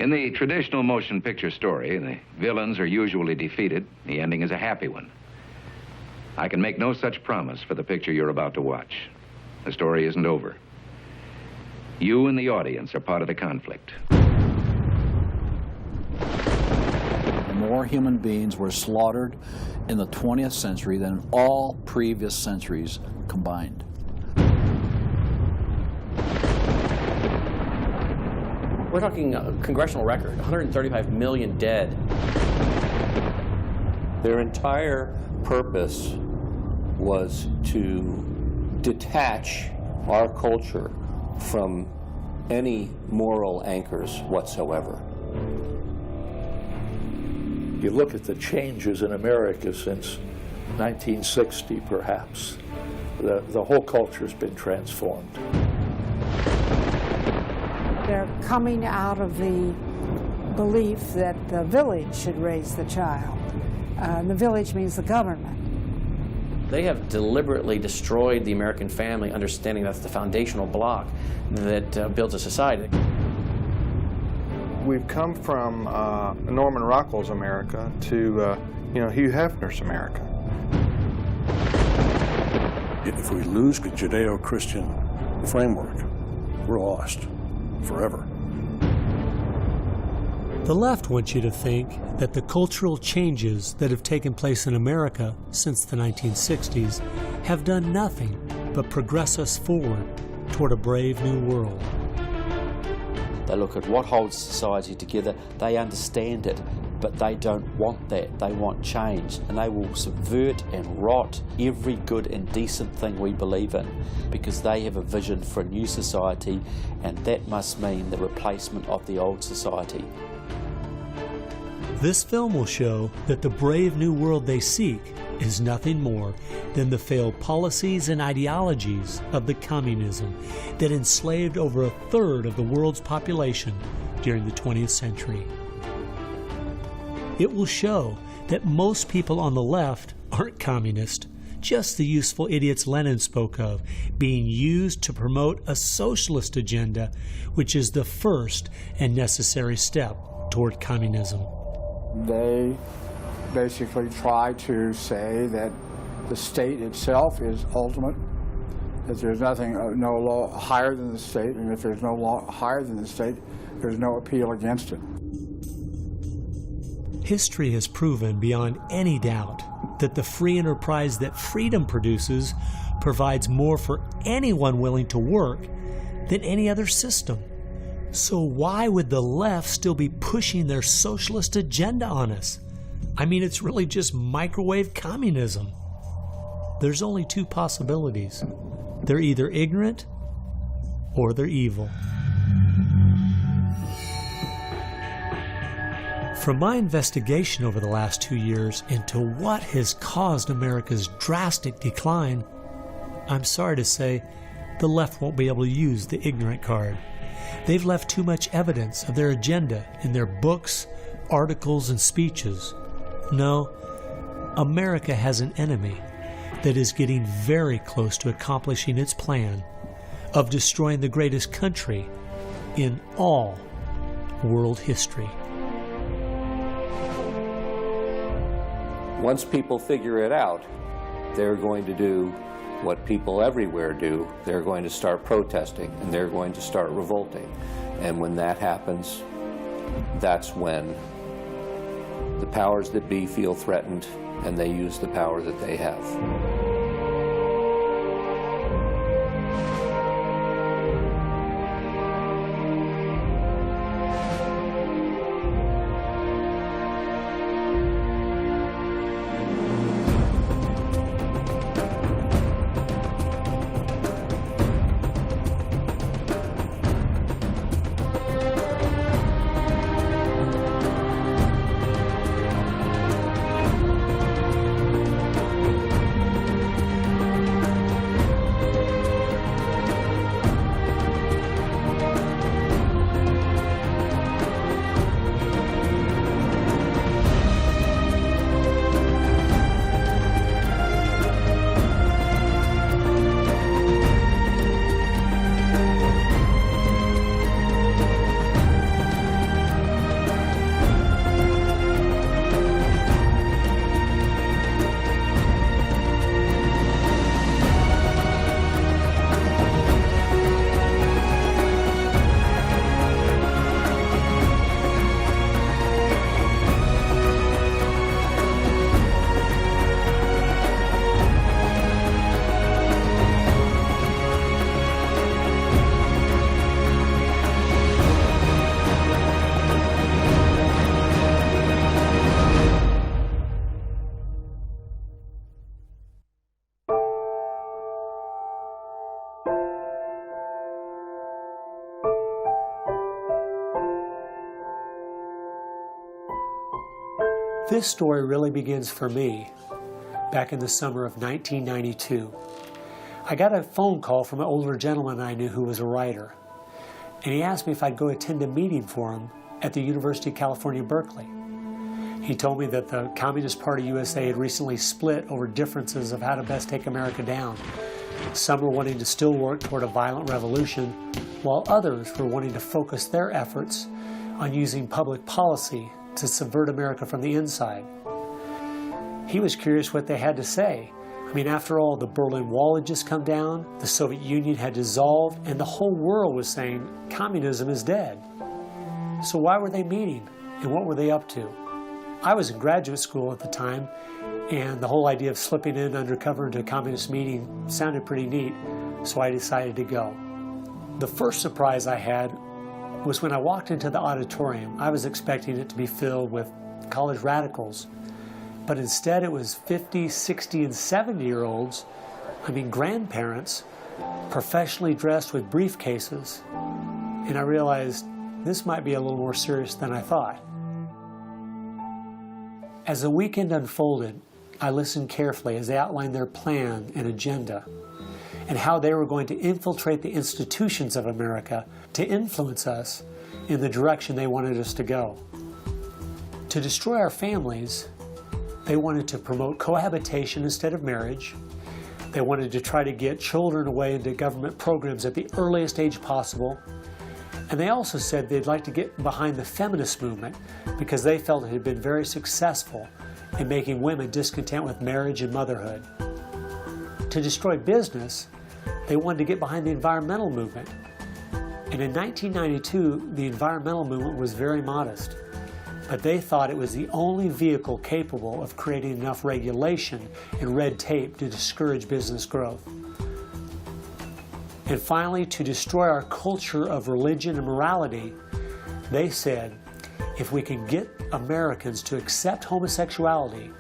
In the traditional motion picture story, the villains are usually defeated. The ending is a happy one. I can make no such promise for the picture you're about to watch. The story isn't over. You and the audience are part of the conflict. More human beings were slaughtered in the 20th century than in all previous centuries combined. We're talking a congressional record, 135 million dead. Their entire purpose was to detach our culture from any moral anchors whatsoever. You look at the changes in America since 1960, perhaps. The whole culture's been transformed. They're coming out of the belief that the village should raise the child. The village means the government. They have deliberately destroyed the American family, understanding that's the foundational block that builds a society. We've come from Norman Rockwell's America to Hugh Hefner's America. If we lose the Judeo-Christian framework, we're lost forever. The left wants you to think that the cultural changes that have taken place in America since the 1960s have done nothing but progress us forward toward a brave new world. They look at what holds society together, they understand it, but they don't want that. They want change, and they will subvert and rot every good and decent thing we believe in because they have a vision for a new society, and that must mean the replacement of the old society. This film will show that the brave new world they seek is nothing more than the failed policies and ideologies of the communism that enslaved over a third of the world's population during the 20th century. It will show that most people on the left aren't communist, just the useful idiots Lenin spoke of, being used to promote a socialist agenda, which is the first and necessary step toward communism. They basically try to say that the state itself is ultimate, that there's nothing, no law higher than the state, and if there's no law higher than the state, there's no appeal against it. History has proven beyond any doubt that the free enterprise that freedom produces provides more for anyone willing to work than any other system. So why would the left still be pushing their socialist agenda on us? I mean, it's really just microwave communism. There's only two possibilities. They're either ignorant or they're evil. From my investigation over the last 2 years into what has caused America's drastic decline, I'm sorry to say the left won't be able to use the ignorant card. They've left too much evidence of their agenda in their books, articles, and speeches. No, America has an enemy that is getting very close to accomplishing its plan of destroying the greatest country in all world history. Once people figure it out, they're going to do what people everywhere do. They're going to start protesting, and they're going to start revolting. And when that happens, that's when the powers that be feel threatened, and they use the power that they have. This story really begins for me back in the summer of 1992. I got a phone call from an older gentleman I knew who was a writer, and he asked me if I'd go attend a meeting for him at the University of California, Berkeley. He told me that the Communist Party USA had recently split over differences of how to best take America down. Some were wanting to still work toward a violent revolution, while others were wanting to focus their efforts on using public policy to subvert America from the inside. He was curious what they had to say. I mean, after all, the Berlin Wall had just come down, the Soviet Union had dissolved, and the whole world was saying communism is dead. So why were they meeting, and what were they up to? I was in graduate school at the time, and the whole idea of slipping in undercover into a communist meeting sounded pretty neat, so I decided to go. The first surprise I had was when I walked into the auditorium. I was expecting it to be filled with college radicals, but instead it was 50, 60, and 70-year-olds, grandparents, professionally dressed with briefcases, and I realized this might be a little more serious than I thought. As the weekend unfolded, I listened carefully as they outlined their plan and agenda and how they were going to infiltrate the institutions of America to influence us in the direction they wanted us to go. To destroy our families, they wanted to promote cohabitation instead of marriage. They wanted to try to get children away into government programs at the earliest age possible. And they also said they'd like to get behind the feminist movement because they felt it had been very successful in making women discontent with marriage and motherhood. To destroy business, they wanted to get behind the environmental movement. And in 1992, the environmental movement was very modest, but they thought it was the only vehicle capable of creating enough regulation and red tape to discourage business growth. And finally, to destroy our culture of religion and morality, they said, if we can get Americans to accept homosexuality,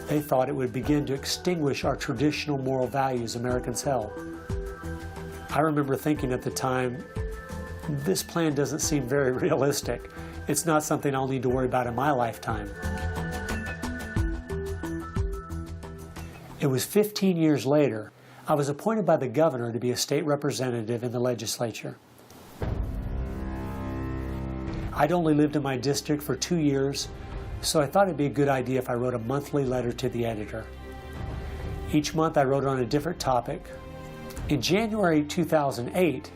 they thought it would begin to extinguish our traditional moral values Americans held. I remember thinking at the time, this plan doesn't seem very realistic. It's not something I'll need to worry about in my lifetime. It was 15 years later, I was appointed by the governor to be a state representative in the legislature. I'd only lived in my district for 2 years, so I thought it'd be a good idea if I wrote a monthly letter to the editor. Each month I wrote on a different topic. In January 2008,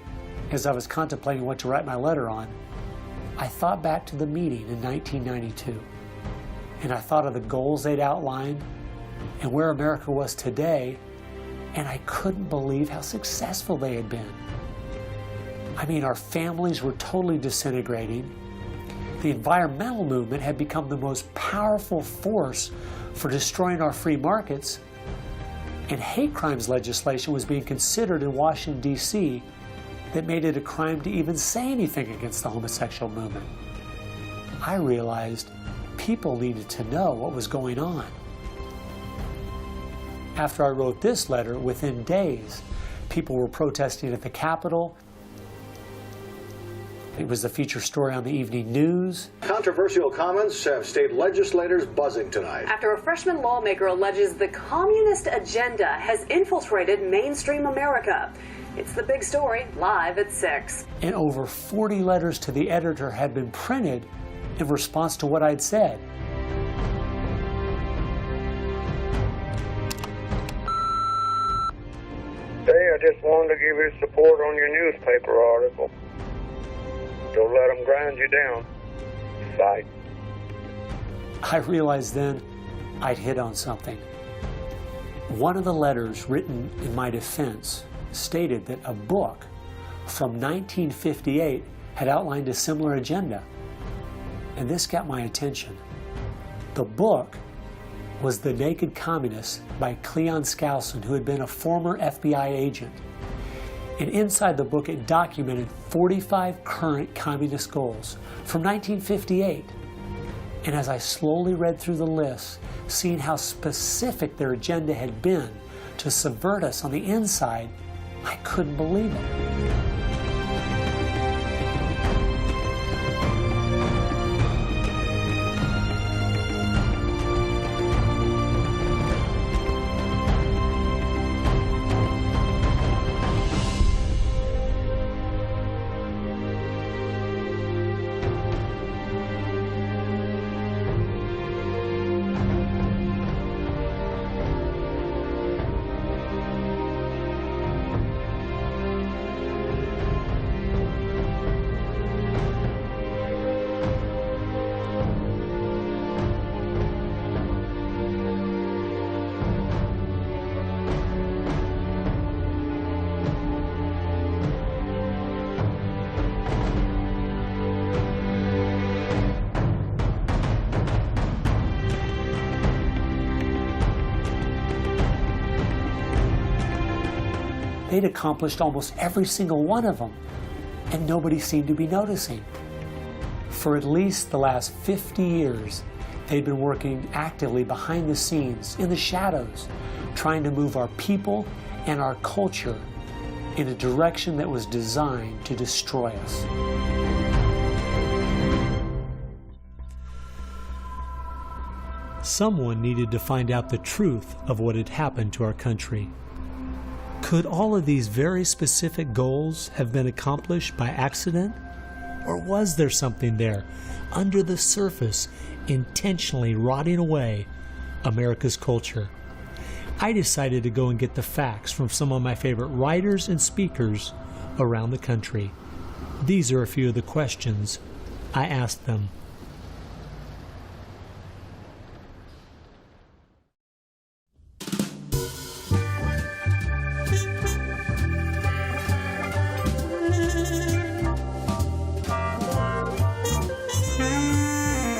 as I was contemplating what to write my letter on, I thought back to the meeting in 1992, and I thought of the goals they'd outlined and where America was today, and I couldn't believe how successful they had been. Our families were totally disintegrating. The environmental movement had become the most powerful force for destroying our free markets, and hate crimes legislation was being considered in Washington, D.C. that made it a crime to even say anything against the homosexual movement. I realized people needed to know what was going on. After I wrote this letter, within days, people were protesting at the Capitol. It was the feature story on the evening news. Controversial comments have state legislators buzzing tonight. After a freshman lawmaker alleges the communist agenda has infiltrated mainstream America. It's the big story, live at 6. And over 40 letters to the editor had been printed in response to what I'd said. Hey, I just wanted to give you support on your newspaper article. Don't let them grind you down. Bye. I realized then I'd hit on something. One of the letters written in my defense stated that a book from 1958 had outlined a similar agenda. And this got my attention. The book was The Naked Communist by Cleon Skousen, who had been a former FBI agent. And inside the book, it documented 45 current communist goals from 1958. And as I slowly read through the list, seeing how specific their agenda had been to subvert us on the inside, I couldn't believe it. they'd accomplished almost every single one of them, and nobody seemed to be noticing. For at least the last 50 years, they'd been working actively behind the scenes, in the shadows, trying to move our people and our culture in a direction that was designed to destroy us. Someone needed to find out the truth of what had happened to our country. Could all of these very specific goals have been accomplished by accident? Or was there something there, under the surface, intentionally rotting away America's culture? I decided to go and get the facts from some of my favorite writers and speakers around the country. These are a few of the questions I asked them.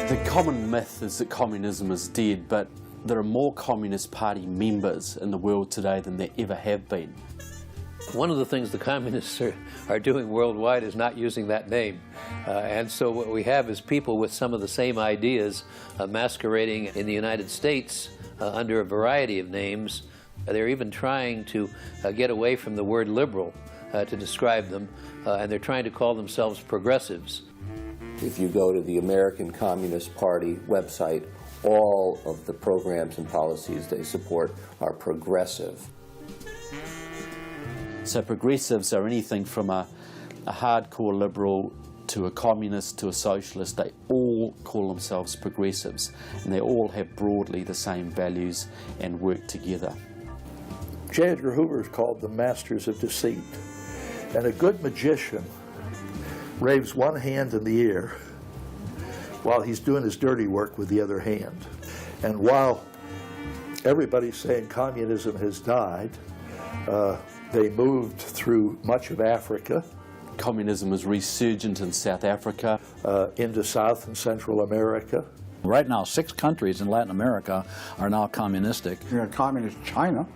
The common myth is that communism is dead, but there are more Communist Party members in the world today than there ever have been. One of the things the communists are doing worldwide is not using that name. And so what we have is people with some of the same ideas masquerading in the United States under a variety of names. They're even trying to get away from the word liberal to describe them, and they're trying to call themselves progressives. If you go to the American Communist Party website, all of the programs and policies they support are progressive. So progressives are anything from a hardcore liberal to a communist to a socialist. They all call themselves progressives, and they all have broadly the same values and work together. J. Edgar Hoover is called the masters of deceit. And a good magician raves one hand in the air while he's doing his dirty work with the other hand. And while everybody's saying communism has died, they moved through much of Africa. Communism is resurgent in South Africa. Into South and Central America. Right now, 6 countries in Latin America are now communistic. We have communist China.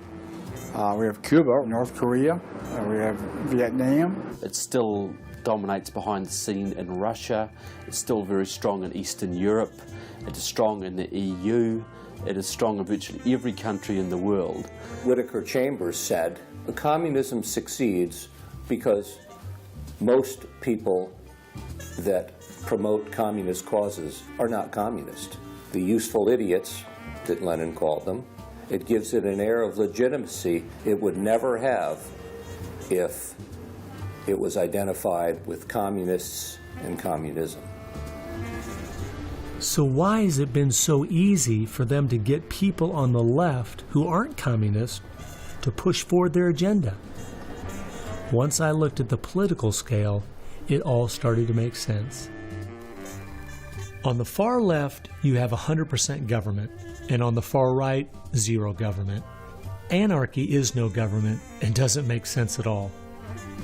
We have Cuba, North Korea. We have Vietnam. It still dominates behind the scene in Russia. It's still very strong in Eastern Europe. It is strong in the EU. It is strong in virtually every country in the world. Whittaker Chambers said, communism succeeds because most people that promote communist causes are not communist. The useful idiots, that Lenin called them, it gives it an air of legitimacy it would never have if it was identified with communists and communism. So why has it been so easy for them to get people on the left who aren't communists to push forward their agenda? Once I looked at the political scale, it all started to make sense. On the far left, you have 100% government, and on the far right, 0 government. Anarchy is no government and doesn't make sense at all.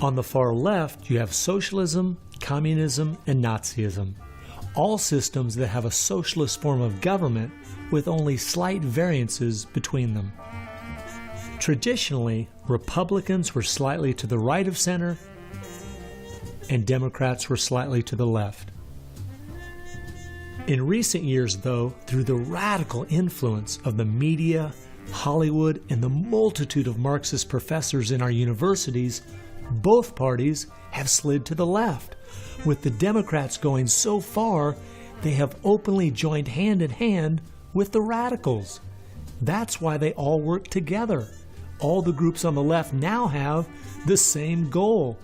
On the far left, you have socialism, communism, and Nazism, all systems that have a socialist form of government with only slight variances between them. Traditionally, Republicans were slightly to the right of center, and Democrats were slightly to the left. In recent years, though, through the radical influence of the media, Hollywood, and the multitude of Marxist professors in our universities, both parties have slid to the left, with the Democrats going so far they have openly joined hand in hand with the radicals. That's why they all work together. All the groups on the left now have the same goal,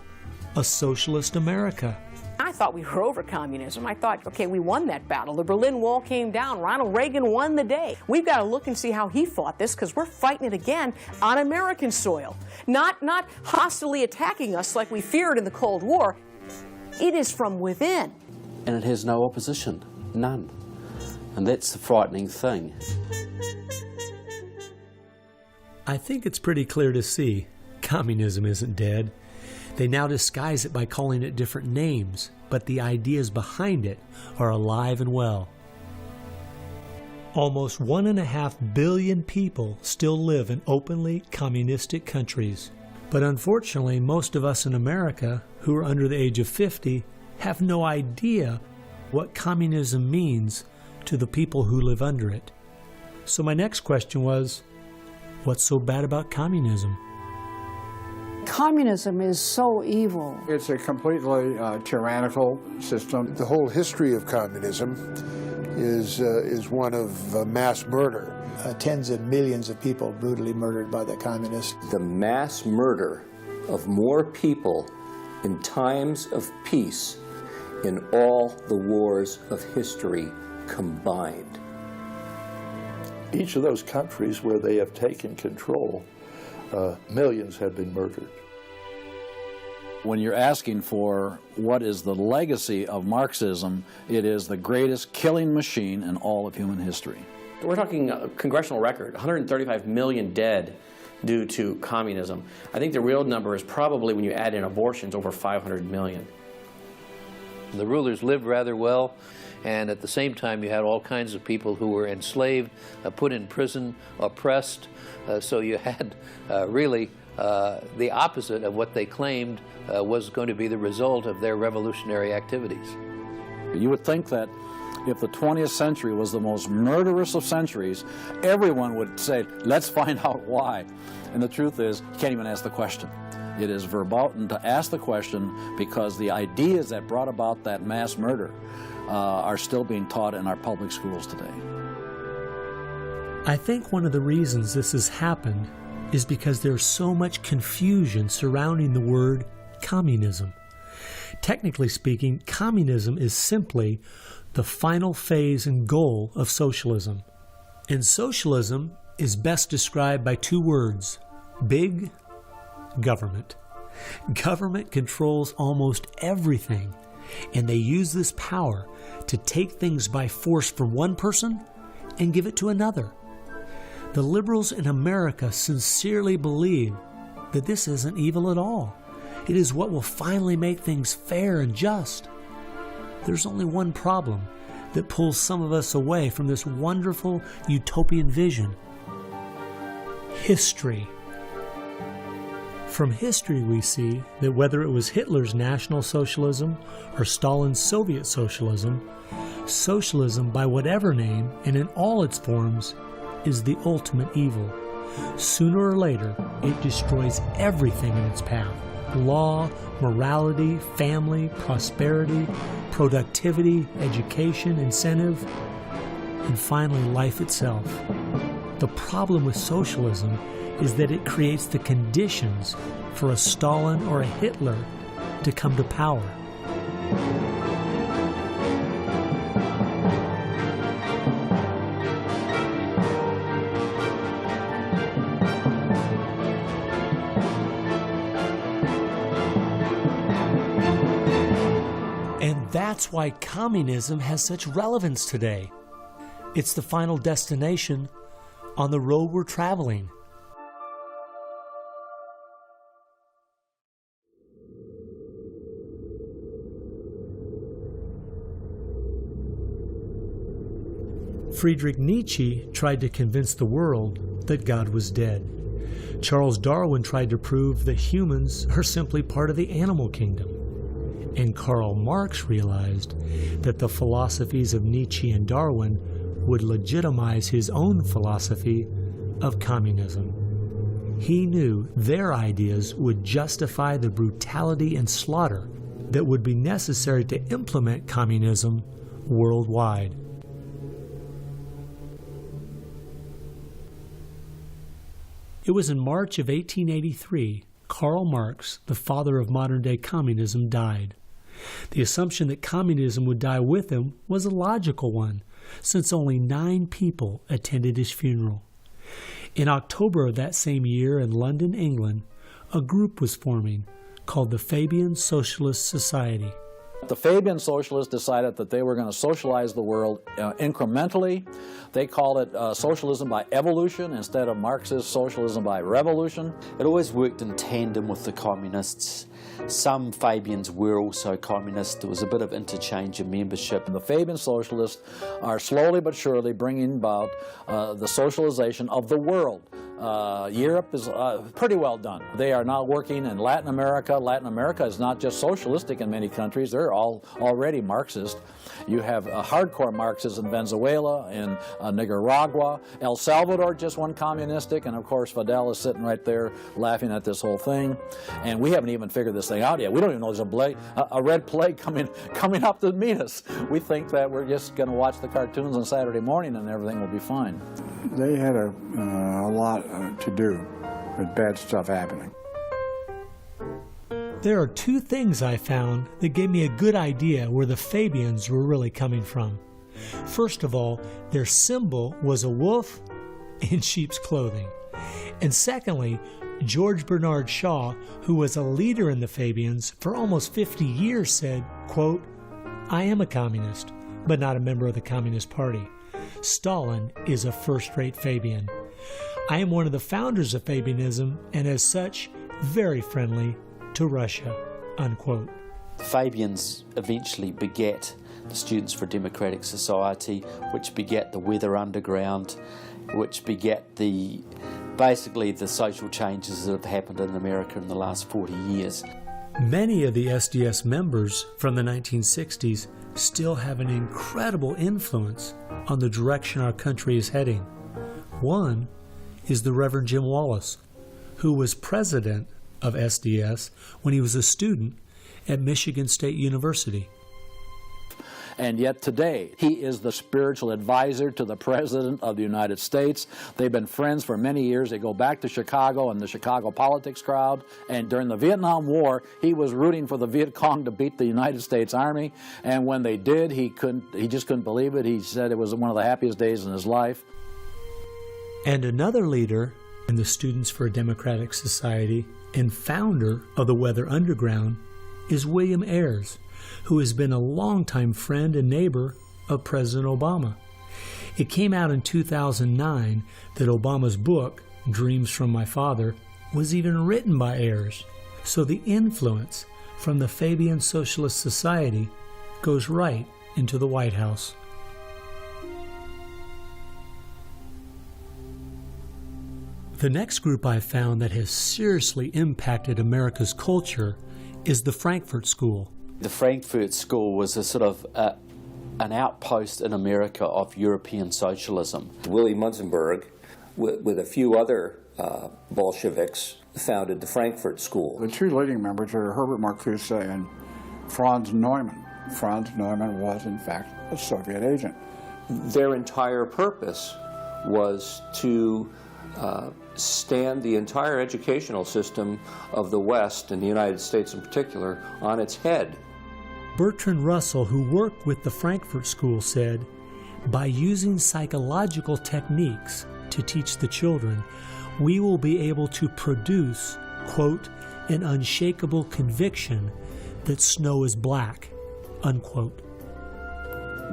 a socialist America. I thought we were over communism. I thought, okay, we won that battle. The Berlin Wall came down. Ronald Reagan won the day. We've got to look and see how he fought this, because we're fighting it again on American soil. Not hostilely attacking us like we feared in the Cold War. It is from within. And it has no opposition, none. And that's the frightening thing. I think it's pretty clear to see communism isn't dead. They now disguise it by calling it different names, but the ideas behind it are alive and well. Almost 1.5 billion people still live in openly communistic countries. But unfortunately, most of us in America who are under the age of 50 have no idea what communism means to the people who live under it. So my next question was, what's so bad about communism? Communism is so evil. It's a completely tyrannical system. The whole history of communism is one of mass murder. Tens of millions of people brutally murdered by the communists. The mass murder of more people in times of peace in all the wars of history combined. Each of those countries where they have taken control, millions have been murdered. When you're asking for what is the legacy of Marxism, it is the greatest killing machine in all of human history. We're talking a congressional record, 135 million dead due to communism. I think the real number is probably, when you add in abortions, over 500 million. The rulers lived rather well, and at the same time you had all kinds of people who were enslaved, put in prison, oppressed, so you had really the opposite of what they claimed was going to be the result of their revolutionary activities. You would think that if the 20th century was the most murderous of centuries, everyone would say, let's find out why. And the truth is, you can't even ask the question. It is verboten to ask the question because the ideas that brought about that mass murder are still being taught in our public schools today. I think one of the reasons this has happened is because there's so much confusion surrounding the word communism. Technically speaking, communism is simply the final phase and goal of socialism. And socialism is best described by two words: big government. Government controls almost everything, and they use this power to take things by force from one person and give it to another. The liberals in America sincerely believe that this isn't evil at all. It is what will finally make things fair and just. There's only one problem that pulls some of us away from this wonderful utopian vision: history. From history we see that whether it was Hitler's National Socialism or Stalin's Soviet Socialism, socialism by whatever name and in all its forms is the ultimate evil. Sooner or later, it destroys everything in its path: law, morality, family, prosperity, productivity, education, incentive, and finally life itself. The problem with socialism is that it creates the conditions for a Stalin or a Hitler to come to power. And that's why communism has such relevance today. It's the final destination on the road we're traveling. Friedrich Nietzsche tried to convince the world that God was dead. Charles Darwin tried to prove that humans are simply part of the animal kingdom. And Karl Marx realized that the philosophies of Nietzsche and Darwin would legitimize his own philosophy of communism. He knew their ideas would justify the brutality and slaughter that would be necessary to implement communism worldwide. It was in March of 1883, Karl Marx, the father of modern-day communism, died. The assumption that communism would die with him was a logical one, since only 9 people attended his funeral. In October of that same year in London, England, a group was forming called the Fabian Socialist Society. The Fabian Socialists decided that they were going to socialize the world incrementally. They called it socialism by evolution instead of Marxist socialism by revolution. It always worked in tandem with the communists. Some Fabians were also communists. There was a bit of interchange of membership. The Fabian Socialists are slowly but surely bringing about the socialization of the world. Europe is pretty well done. They are now working in Latin America. Latin America is not just socialistic in many countries. They're all already Marxist. You have hardcore Marxists in Venezuela, in Nicaragua. El Salvador just went communistic, and of course Fidel is sitting right there laughing at this whole thing. And we haven't even figured this thing out yet. We don't even know there's a red plague coming up to meet us. We think that we're just going to watch the cartoons on Saturday morning and everything will be fine. They had a lot to do with bad stuff happening. There are two things I found that gave me a good idea where the Fabians were really coming from. First of all, their symbol was a wolf in sheep's clothing. And secondly, George Bernard Shaw, who was a leader in the Fabians for almost 50 years, said, quote, "I am a communist, but not a member of the Communist Party. Stalin is a first-rate Fabian. I am one of the founders of Fabianism, and as such, very friendly to Russia," unquote. The Fabians eventually begat the Students for a Democratic Society, which begat the Weather Underground, which begat basically the social changes that have happened in America in the last 40 years. Many of the SDS members from the 1960s still have an incredible influence on the direction our country is heading. One is the Reverend Jim Wallace, who was president of SDS when he was a student at Michigan State University. And yet today, he is the spiritual advisor to the President of the United States. They've been friends for many years. They go back to Chicago and the Chicago politics crowd. And during the Vietnam War, he was rooting for the Viet Cong to beat the United States Army. And when they did, he just couldn't believe it. He said it was one of the happiest days in his life. And another leader in the Students for a Democratic Society and founder of the Weather Underground is William Ayers, who has been a longtime friend and neighbor of President Obama. It came out in 2009 that Obama's book, Dreams from My Father, was even written by Ayers. So the influence from the Fabian Socialist Society goes right into the White House. The next group I found that has seriously impacted America's culture is the Frankfurt School. The Frankfurt School was a sort of an outpost in America of European socialism. Willy Munzenberg, with a few other Bolsheviks, founded the Frankfurt School. The two leading members are Herbert Marcuse and Franz Neumann. Franz Neumann was, in fact, a Soviet agent. Their entire purpose was to stand the entire educational system of the West, and the United States in particular, on its head. Bertrand Russell, who worked with the Frankfurt School, said, "By using psychological techniques to teach the children, we will be able to produce, quote, an unshakable conviction that snow is black," unquote.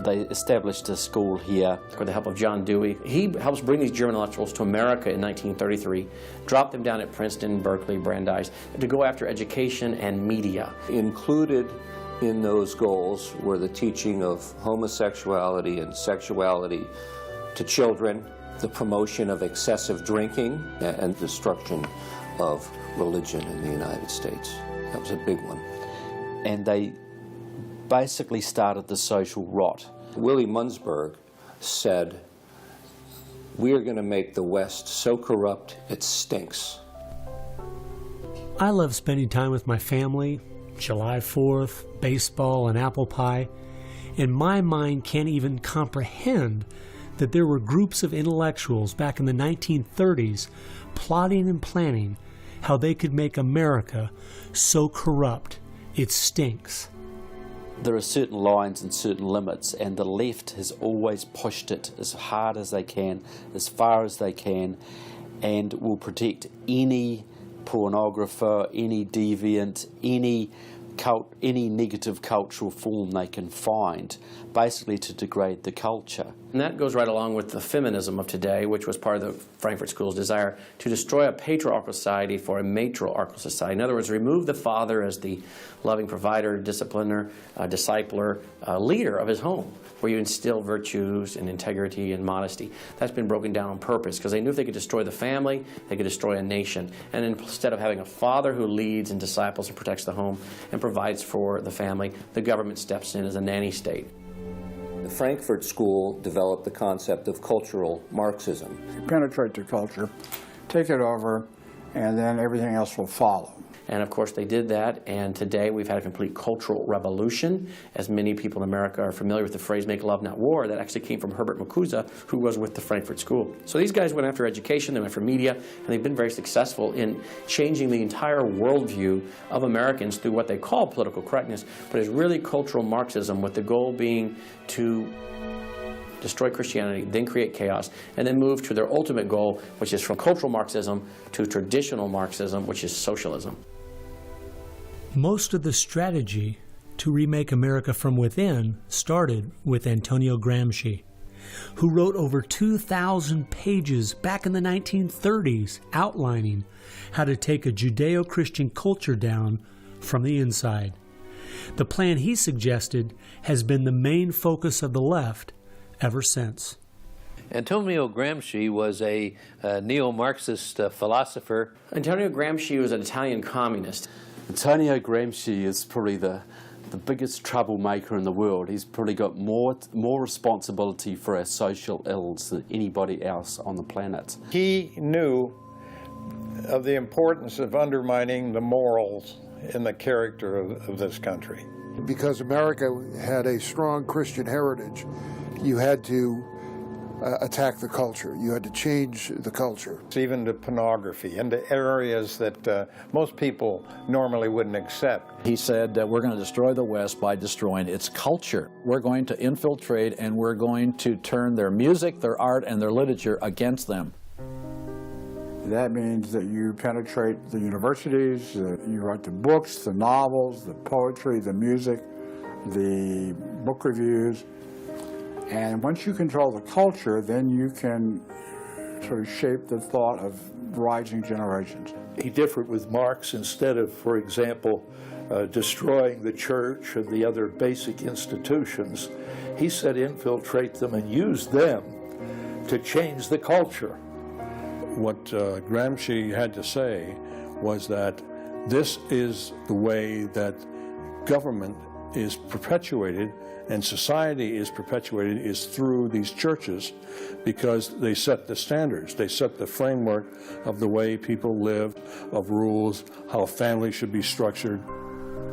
They established a school here. With the help of John Dewey. He helps bring these German intellectuals to America in 1933, drop them down at Princeton, Berkeley, Brandeis, to go after education and media. Included in those goals were the teaching of homosexuality and sexuality to children, the promotion of excessive drinking, and destruction of religion in the United States. That was a big one. And they basically started the social rot. Willy Munzenberg said, "We are going to make the West so corrupt it stinks." I love spending time with my family, July 4th, baseball, and apple pie, and my mind can't even comprehend that there were groups of intellectuals back in the 1930s plotting and planning how they could make America so corrupt it stinks. There are certain lines and certain limits, and the left has always pushed it as hard as they can, as far as they can, and will protect any pornographer, any deviant, any negative cultural form they can find, basically to degrade the culture. And that goes right along with the feminism of today, which was part of the Frankfurt School's desire to destroy a patriarchal society for a matriarchal society. In other words, remove the father as the loving provider, discipliner, discipler, leader of his home, where you instill virtues and integrity and modesty. That's been broken down on purpose because they knew if they could destroy the family, they could destroy a nation. And instead of having a father who leads and disciples and protects the home and provides for the family, the government steps in as a nanny state. The Frankfurt School developed the concept of cultural Marxism. Penetrate the culture, take it over, and then everything else will follow. And of course they did that, and today we've had a complete cultural revolution. As many people in America are familiar with the phrase "make love, not war," that actually came from Herbert Marcuse, who was with the Frankfurt School. So these guys went after education, they went for media, and they've been very successful in changing the entire worldview of Americans through what they call political correctness, but it's really cultural Marxism, with the goal being to destroy Christianity, then create chaos, and then move to their ultimate goal, which is from cultural Marxism to traditional Marxism, which is socialism. Most of the strategy to remake America from within started with Antonio Gramsci, who wrote over 2,000 pages back in the 1930s outlining how to take a Judeo-Christian culture down from the inside. The plan he suggested has been the main focus of the left ever since. Antonio Gramsci was a neo-Marxist philosopher. Antonio Gramsci was an Italian communist. Antonio Gramsci is probably the biggest troublemaker in the world. He's probably got more responsibility for our social ills than anybody else on the planet. He knew of the importance of undermining the morals and the character of this country. Because America had a strong Christian heritage, you had to attack the culture. You had to change the culture. Even to pornography, into areas that most people normally wouldn't accept. He said that we're going to destroy the West by destroying its culture. We're going to infiltrate and we're going to turn their music, their art, and their literature against them. That means that you penetrate the universities, you write the books, the novels, the poetry, the music, the book reviews. And once you control the culture, then you can sort of shape the thought of rising generations. He differed with Marx. Instead of, for example, destroying the church and the other basic institutions, he said infiltrate them and use them to change the culture. What Gramsci had to say was that this is the way that government is perpetuated and society is perpetuated is through these churches, because they set the standards, they set the framework of the way people live, of rules, how a family should be structured.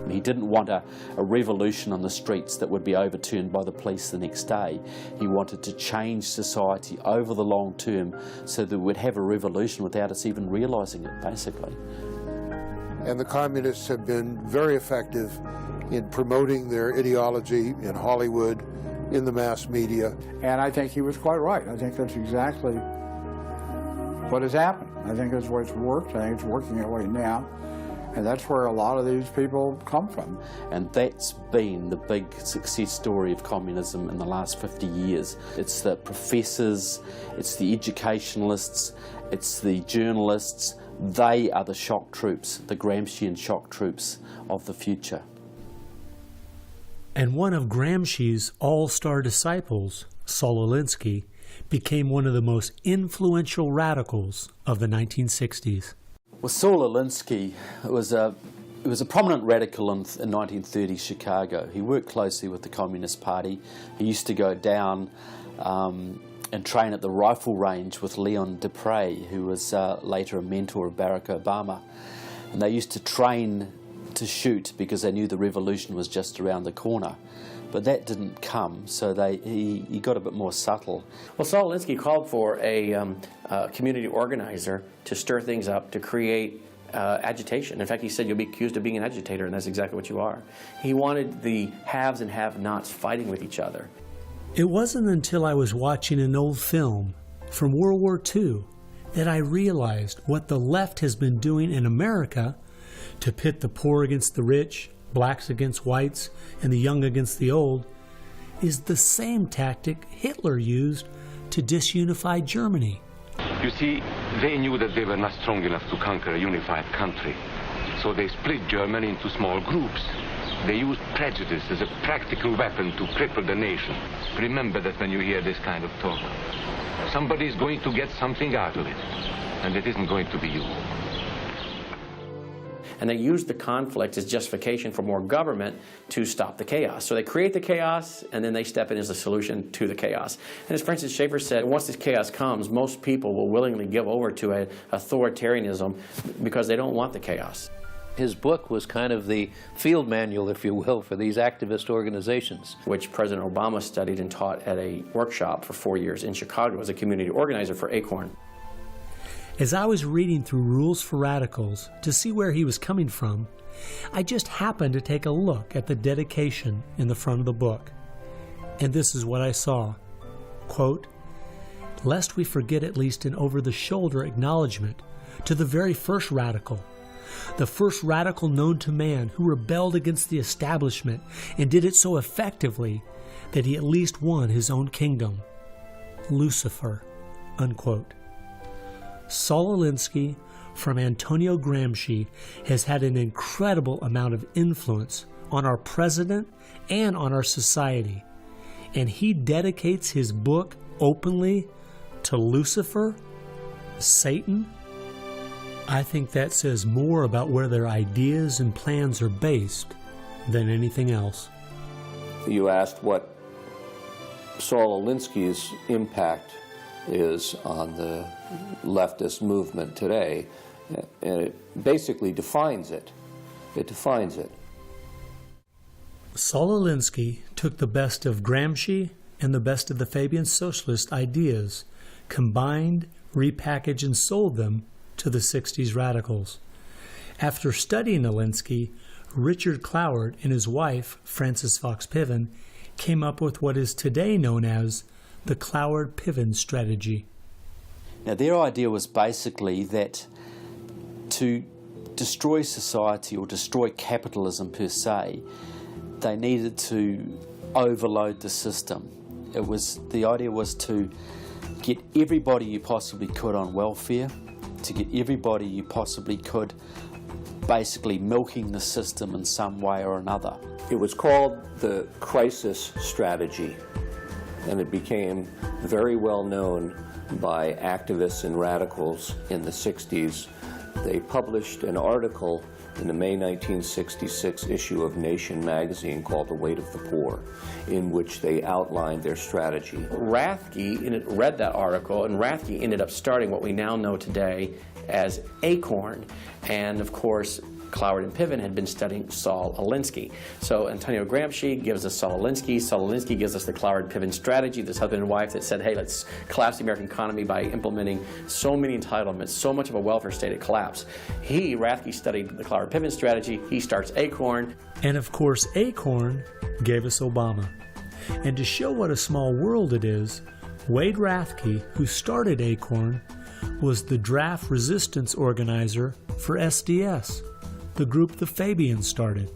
He didn't want a revolution on the streets that would be overturned by the police the next day. He wanted to change society over the long term so that we'd have a revolution without us even realizing it, basically. And the communists have been very effective in promoting their ideology in Hollywood, in the mass media. And I think he was quite right. I think that's exactly what has happened. I think that's what's worked. I think it's working that way now. And that's where a lot of these people come from. And that's been the big success story of communism in the last 50 years. It's the professors, it's the educationalists, it's the journalists. They are the shock troops, the Gramscian shock troops of the future. And one of Gramsci's all-star disciples, Saul Alinsky, became one of the most influential radicals of the 1960s. Well, Saul Alinsky was a prominent radical in 1930 Chicago. He worked closely with the Communist Party. He used to go down and train at the rifle range with Leon Dupre, who was later a mentor of Barack Obama. And they used to train to shoot because they knew the revolution was just around the corner. But that didn't come, so he got a bit more subtle. Well, Saul Alinsky called for a community organizer to stir things up, to create agitation. In fact, he said, you'll be accused of being an agitator, and that's exactly what you are. He wanted the haves and have-nots fighting with each other. It wasn't until I was watching an old film from World War II that I realized what the left has been doing in America to pit the poor against the rich, blacks against whites, and the young against the old, is the same tactic Hitler used to disunify Germany. You see, they knew that they were not strong enough to conquer a unified country. So they split Germany into small groups. They used prejudice as a practical weapon to cripple the nation. Remember that when you hear this kind of talk. Somebody's going to get something out of it, and it isn't going to be you. And they use the conflict as justification for more government to stop the chaos. So they create the chaos, and then they step in as a solution to the chaos. And as Francis Schaeffer said, once this chaos comes, most people will willingly give over to an authoritarianism because they don't want the chaos. His book was kind of the field manual, if you will, for these activist organizations. Which President Obama studied and taught at a workshop for 4 years in Chicago as a community organizer for ACORN. As I was reading through Rules for Radicals to see where he was coming from, I just happened to take a look at the dedication in the front of the book. And this is what I saw. Quote, "Lest we forget at least an over-the-shoulder acknowledgement to the very first radical, the first radical known to man who rebelled against the establishment and did it so effectively that he at least won his own kingdom, Lucifer," unquote. Saul Alinsky from Antonio Gramsci has had an incredible amount of influence on our president and on our society, and he dedicates his book openly to Lucifer, Satan. I think that says more about where their ideas and plans are based than anything else. You asked what Saul Alinsky's impact is on the leftist movement today, and it basically defines it. It defines it. Saul Alinsky took the best of Gramsci and the best of the Fabian socialist ideas, combined, repackaged, and sold them to the 60s radicals. After studying Alinsky, Richard Cloward and his wife, Frances Fox Piven, came up with what is today known as the Cloward-Piven strategy. Now, their idea was basically that to destroy society or destroy capitalism per se, they needed to overload the system. The idea was to get everybody you possibly could on welfare, to get everybody you possibly could basically milking the system in some way or another. It was called the crisis strategy, and it became very well known by activists and radicals in the 60s. They published an article in the May 1966 issue of Nation magazine called The Weight of the Poor, in which they outlined their strategy. Rathke read that article, and Rathke ended up starting what we now know today as ACORN, and of course Cloward and Piven had been studying Saul Alinsky. So Antonio Gramsci gives us Saul Alinsky. Saul Alinsky gives us the Cloward-Piven strategy, this husband and wife that said, hey, let's collapse the American economy by implementing so many entitlements, so much of a welfare state at collapse. Rathke studied the Cloward-Piven strategy. He starts ACORN. And of course, ACORN gave us Obama. And to show what a small world it is, Wade Rathke, who started ACORN, was the draft resistance organizer for SDS, the group the Fabians started.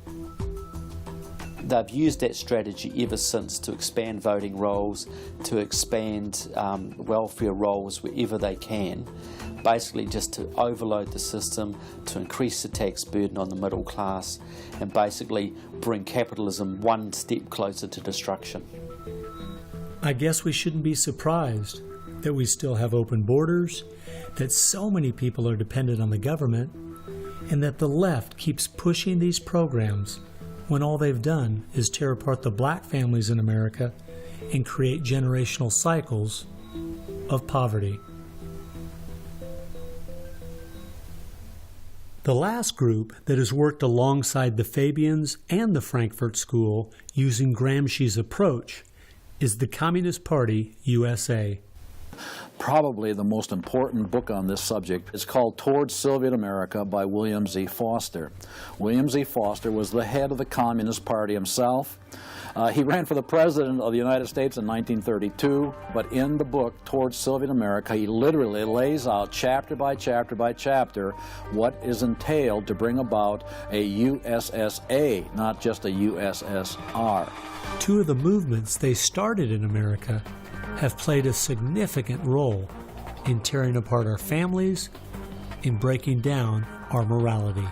They've used that strategy ever since to expand voting rolls, to expand welfare rolls wherever they can, basically just to overload the system, to increase the tax burden on the middle class, and basically bring capitalism one step closer to destruction. I guess we shouldn't be surprised that we still have open borders, that so many people are dependent on the government, and that the left keeps pushing these programs when all they've done is tear apart the black families in America and create generational cycles of poverty. The last group that has worked alongside the Fabians and the Frankfurt School using Gramsci's approach is the Communist Party USA. Probably the most important book on this subject is called Towards Soviet America by William Z. Foster. William Z. Foster was the head of the Communist Party himself. He ran for the President of the United States in 1932, but in the book, Towards Soviet America, he literally lays out chapter by chapter by chapter what is entailed to bring about a USSA, not just a USSR. Two of the movements they started in America have played a significant role in tearing apart our families, in breaking down our morality.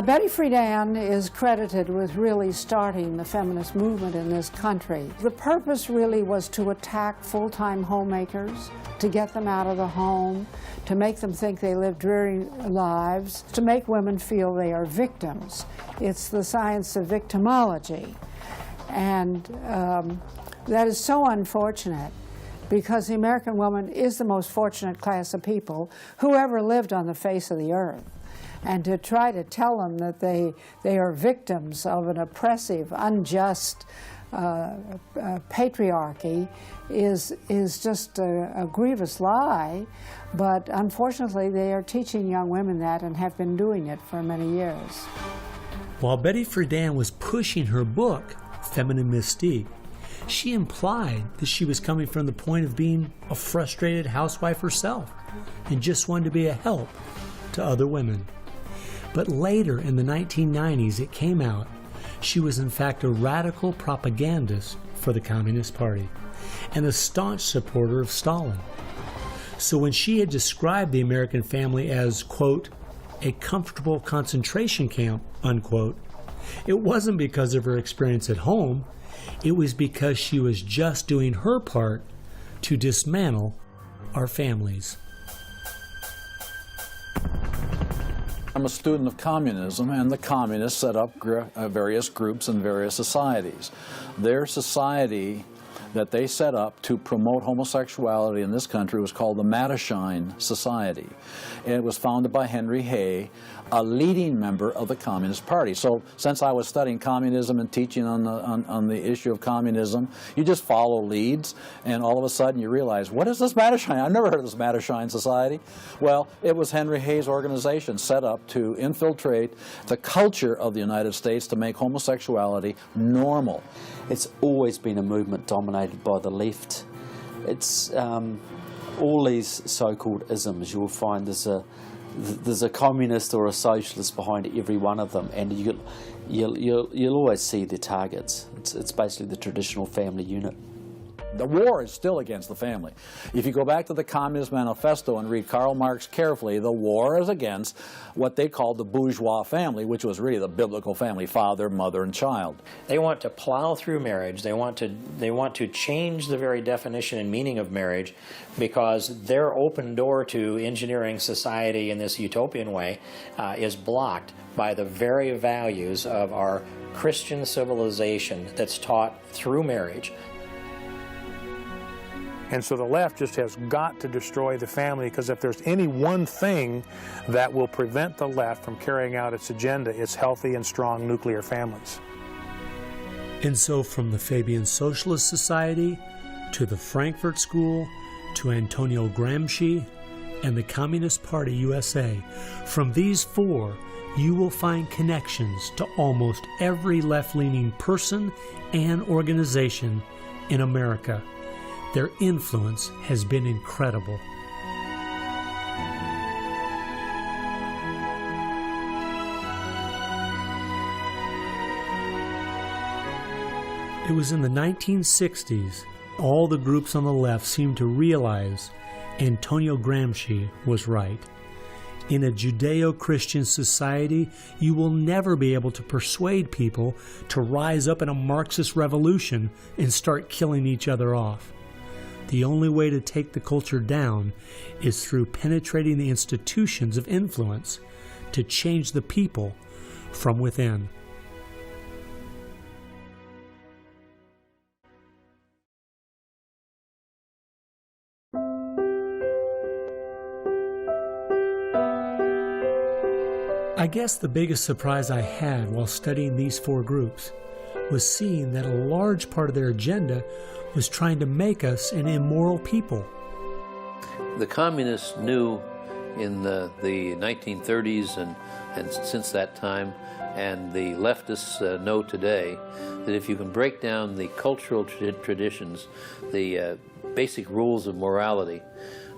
Betty Friedan is credited with really starting the feminist movement in this country. The purpose really was to attack full-time homemakers, to get them out of the home, to make them think they live dreary lives, to make women feel they are victims. It's the science of victimology. And that is so unfortunate, because the American woman is the most fortunate class of people who ever lived on the face of the earth. And to try to tell them that they are victims of an oppressive, unjust patriarchy is just a grievous lie. But unfortunately, they are teaching young women that and have been doing it for many years. While Betty Friedan was pushing her book, Feminine Mystique, she implied that she was coming from the point of being a frustrated housewife herself and just wanted to be a help to other women. But later in the 1990s, it came out she was in fact a radical propagandist for the Communist Party and a staunch supporter of Stalin. So when she had described the American family as, quote, a comfortable concentration camp, unquote, it wasn't because of her experience at home. It was because she was just doing her part to dismantle our families. I'm a student of communism, and the communists set up various groups and various societies. Their society that they set up to promote homosexuality in this country was called the Mattachine Society. And it was founded by Henry Hay, a leading member of the Communist Party. So since I was studying communism and teaching on the issue of communism, you just follow leads, and all of a sudden you realize, what is this Mattachine? I've never heard of this Mattachine Society. Well, it was Henry Hay's organization set up to infiltrate the culture of the United States to make homosexuality normal. It's always been a movement dominated by the left. It's all these so-called isms. You'll find there's a communist or a socialist behind every one of them, and you'll always see their targets. It's basically the traditional family unit. The war is still against the family. If you go back to the Communist Manifesto and read Karl Marx carefully, the war is against what they called the bourgeois family, which was really the biblical family, father, mother, and child. They want to plow through marriage. They want to change the very definition and meaning of marriage, because their open door to engineering society in this utopian way is blocked by the very values of our Christian civilization that's taught through marriage. And so the left just has got to destroy the family, because if there's any one thing that will prevent the left from carrying out its agenda, it's healthy and strong nuclear families. And so from the Fabian Socialist Society to the Frankfurt School to Antonio Gramsci and the Communist Party USA, from these four you will find connections to almost every left-leaning person and organization in America. Their influence has been incredible. It was in the 1960s, all the groups on the left seemed to realize Antonio Gramsci was right. In a Judeo-Christian society, you will never be able to persuade people to rise up in a Marxist revolution and start killing each other off. The only way to take the culture down is through penetrating the institutions of influence to change the people from within. I guess the biggest surprise I had while studying these four groups was seeing that a large part of their agenda was trying to make us an immoral people. The communists knew in the 1930s and since that time and the leftists know today that if you can break down the cultural traditions, the basic rules of morality,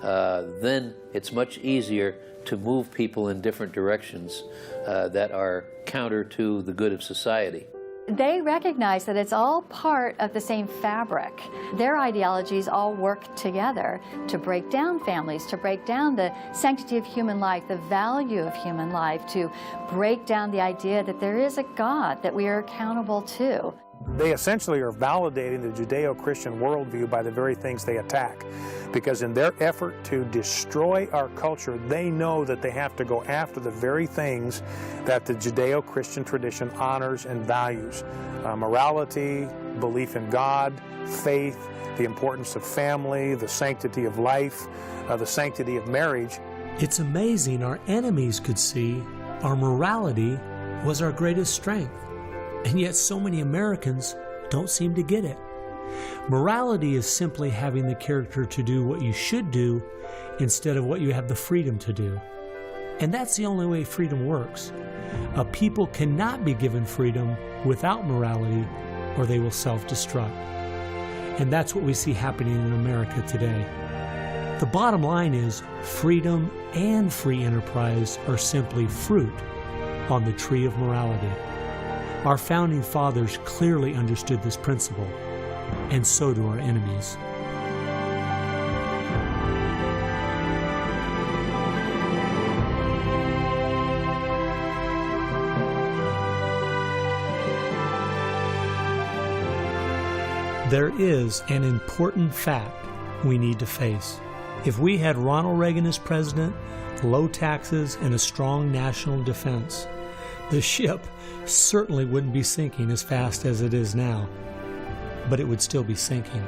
then it's much easier to move people in different directions that are counter to the good of society. They recognize that it's all part of the same fabric. Their ideologies all work together to break down families, to break down the sanctity of human life, the value of human life, to break down the idea that there is a God that we are accountable to. They essentially are validating the Judeo-Christian worldview by the very things they attack. Because in their effort to destroy our culture, they know that they have to go after the very things that the Judeo-Christian tradition honors and values. Morality, belief in God, faith, the importance of family, the sanctity of life, the sanctity of marriage. It's amazing our enemies could see our morality was our greatest strength. And yet so many Americans don't seem to get it. Morality is simply having the character to do what you should do instead of what you have the freedom to do. And that's the only way freedom works. A people cannot be given freedom without morality, or they will self-destruct. And that's what we see happening in America today. The bottom line is freedom and free enterprise are simply fruit on the tree of morality. Our founding fathers clearly understood this principle, and so do our enemies. There is an important fact we need to face. If we had Ronald Reagan as president, low taxes, and a strong national defense, the ship certainly wouldn't be sinking as fast as it is now, but it would still be sinking.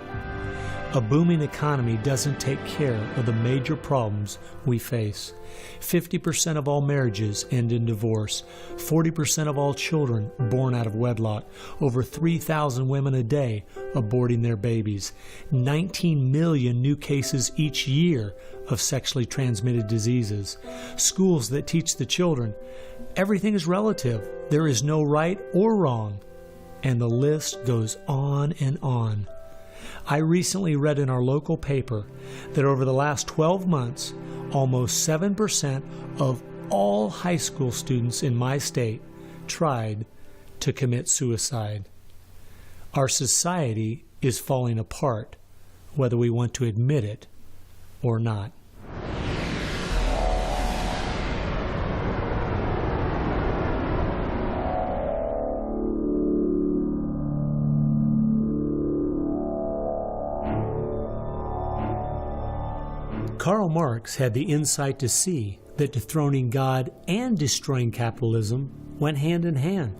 A booming economy doesn't take care of the major problems we face. 50% of all marriages end in divorce. 40% of all children born out of wedlock. Over 3,000 women a day aborting their babies. 19 million new cases each year of sexually transmitted diseases. Schools that teach the children everything is relative. There is no right or wrong. And the list goes on and on. I recently read in our local paper that over the last 12 months, almost 7% of all high school students in my state tried to commit suicide. Our society is falling apart, whether we want to admit it or not. Karl Marx had the insight to see that dethroning God and destroying capitalism went hand in hand.